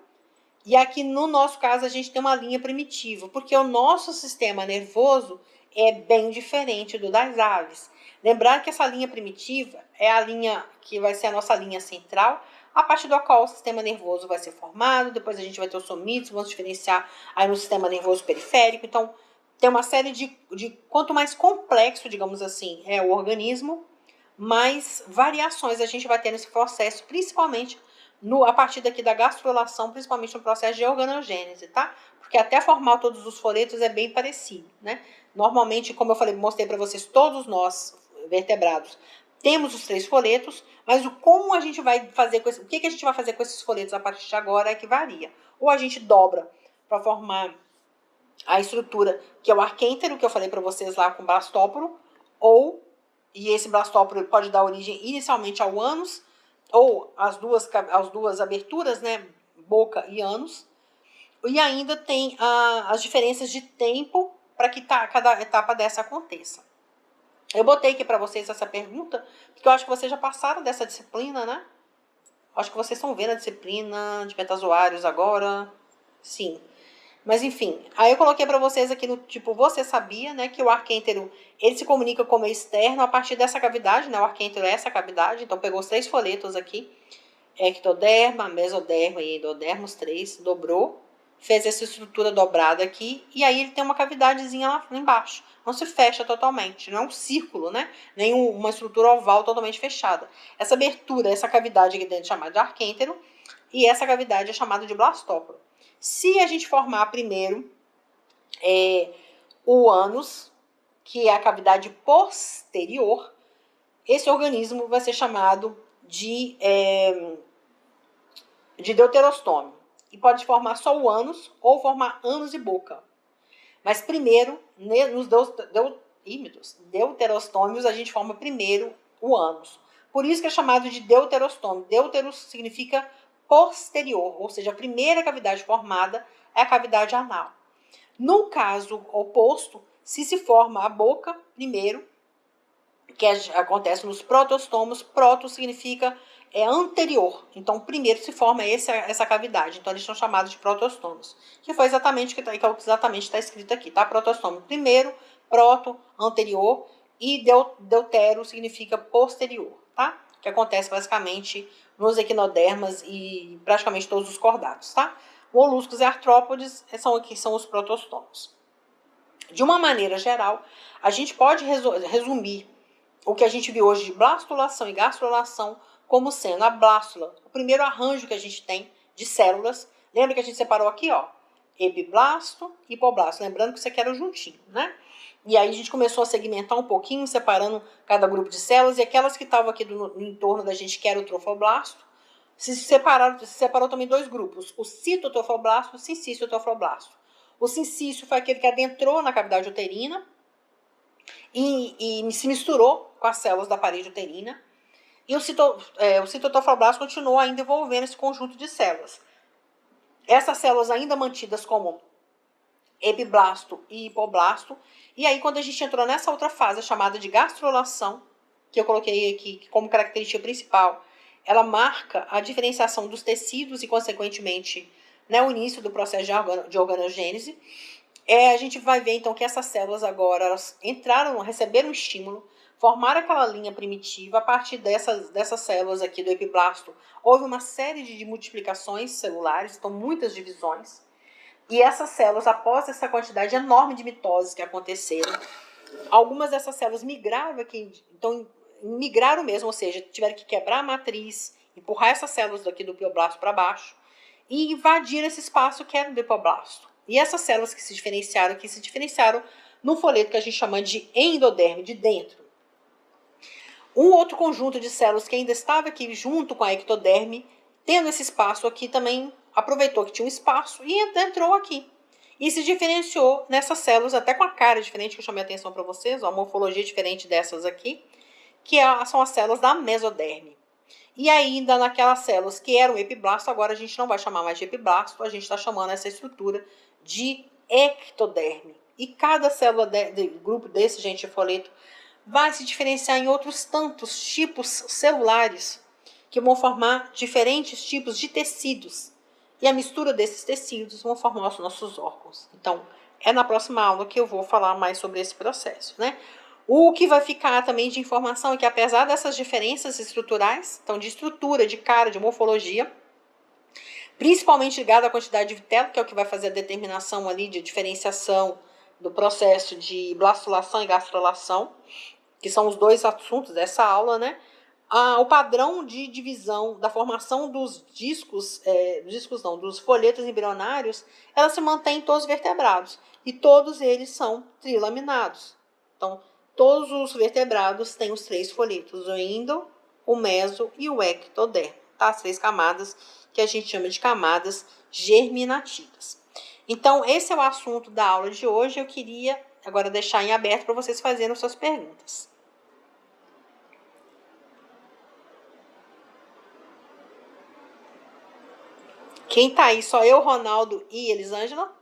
e aqui no nosso caso a gente tem uma linha primitiva, porque o nosso sistema nervoso é bem diferente do das aves. Lembrar que essa linha primitiva é a linha que vai ser a nossa linha central, a partir da qual o sistema nervoso vai ser formado, depois a gente vai ter os somitos, vamos diferenciar aí no sistema nervoso periférico. Então, tem uma série de quanto mais complexo, digamos assim, é o organismo, mais variações a gente vai ter nesse processo, principalmente a partir daqui da gastrulação, principalmente no processo de organogênese, tá? Porque até formar todos os folhetos é bem parecido, né? Normalmente, como eu falei, mostrei para vocês, todos nós, vertebrados, temos os três folhetos, mas como a gente vai fazer o que a gente vai fazer com esses folhetos a partir de agora é que varia. Ou a gente dobra para formar a estrutura, que é o arquêntero, que eu falei para vocês lá com o blastóporo, e esse blastóporo pode dar origem inicialmente ao ânus, ou as duas aberturas, né, boca e ânus, e ainda tem as diferenças de tempo para que cada etapa dessa aconteça. Eu botei aqui para vocês essa pergunta, porque eu acho que vocês já passaram dessa disciplina, né? Acho que vocês estão vendo a disciplina de metazoários agora. Sim. Mas enfim, aí eu coloquei para vocês aqui no tipo, você sabia, né, que o arquêntero, ele se comunica com o meio externo a partir dessa cavidade, né? O arquêntero é essa cavidade, então pegou os três folhetos aqui, ectoderma, mesoderma e endoderma, os três, dobrou, fez essa estrutura dobrada aqui, e aí ele tem uma cavidadezinha lá embaixo. Não se fecha totalmente, não é um círculo, né? Nem uma estrutura oval totalmente fechada. Essa abertura, essa cavidade aqui dentro é chamada de arquêntero, e essa cavidade é chamada de blastóporo. Se a gente formar primeiro o ânus, que é a cavidade posterior, esse organismo vai ser chamado de deuterostômio. E pode formar só o ânus ou formar ânus e boca. Mas primeiro, nos deuterostômios, a gente forma primeiro o ânus. Por isso que é chamado de deuterostome. Deutero significa posterior, ou seja, a primeira cavidade formada é a cavidade anal. No caso oposto, se forma a boca primeiro, que acontece nos protostomos. Proto significa anterior. Então, primeiro se forma essa cavidade. Então, eles são chamados de protostomos. Que foi exatamente o que exatamente está escrito aqui, tá? Protostomo primeiro, proto, anterior, e deutero significa posterior, tá? Que acontece basicamente nos equinodermas e praticamente todos os cordados, tá? Moluscos e artrópodes são os protostomos. De uma maneira geral, a gente pode resumir o que a gente viu hoje de blastulação e gastrulação como sendo a blástula, o primeiro arranjo que a gente tem de células. Lembra que a gente separou aqui, ó, epiblasto e hipoblasto. Lembrando que isso aqui era juntinho, né? E aí a gente começou a segmentar um pouquinho, separando cada grupo de células, e aquelas que estavam aqui no entorno da gente, que era o trofoblasto, se separou também dois grupos, o citotrofoblasto e o sincícito-trofoblasto. O sincício foi aquele que adentrou na cavidade uterina e se misturou com as células da parede uterina. E o citotrofoblasto continuou ainda envolvendo esse conjunto de células. Essas células ainda mantidas como epiblasto e hipoblasto. E aí, quando a gente entrou nessa outra fase, chamada de gastrulação, que eu coloquei aqui como característica principal, ela marca a diferenciação dos tecidos e, consequentemente, né, o início do processo de organogênese. A gente vai ver, então, que essas células agora elas receberam um estímulo, formaram aquela linha primitiva. A partir dessas células aqui do epiblasto, houve uma série de multiplicações celulares, então muitas divisões. E essas células, após essa quantidade enorme de mitoses que aconteceram, algumas dessas células migraram aqui, então migraram mesmo, ou seja, tiveram que quebrar a matriz, empurrar essas células daqui do pioblasto para baixo e invadir esse espaço que era do hipoblasto. E essas células que se diferenciaram no folheto que a gente chama de endoderme, de dentro. Um outro conjunto de células que ainda estava aqui junto com a ectoderme, tendo esse espaço aqui, também aproveitou que tinha um espaço e entrou aqui. E se diferenciou nessas células, até com a cara diferente, que eu chamei a atenção para vocês, uma morfologia diferente dessas aqui, que são as células da mesoderme. E ainda naquelas células que eram epiblasto, agora a gente não vai chamar mais de epiblasto, a gente está chamando essa estrutura de ectoderme. E cada célula de grupo desse, gente, de folheto, vai se diferenciar em outros tantos tipos celulares que vão formar diferentes tipos de tecidos. E a mistura desses tecidos vão formar os nossos órgãos. Então, é na próxima aula que eu vou falar mais sobre esse processo, né? O que vai ficar também de informação é que, apesar dessas diferenças estruturais, então de estrutura, de cara, de morfologia, principalmente ligado à quantidade de vitelo, que é o que vai fazer a determinação ali de diferenciação do processo de blastulação e gastrulação, que são os dois assuntos dessa aula, né? O padrão de divisão da formação dos dos folhetos embrionários, ela se mantém em todos os vertebrados. E todos eles são trilaminados. Então, todos os vertebrados têm os 3 folhetos, o endo, o meso e o ectodermo. Tá? As 3 camadas que a gente chama de camadas germinativas. Então, esse é o assunto da aula de hoje. Eu queria agora deixar em aberto para vocês fazerem suas perguntas. Quem tá aí? Só eu, Ronaldo e Elisângela?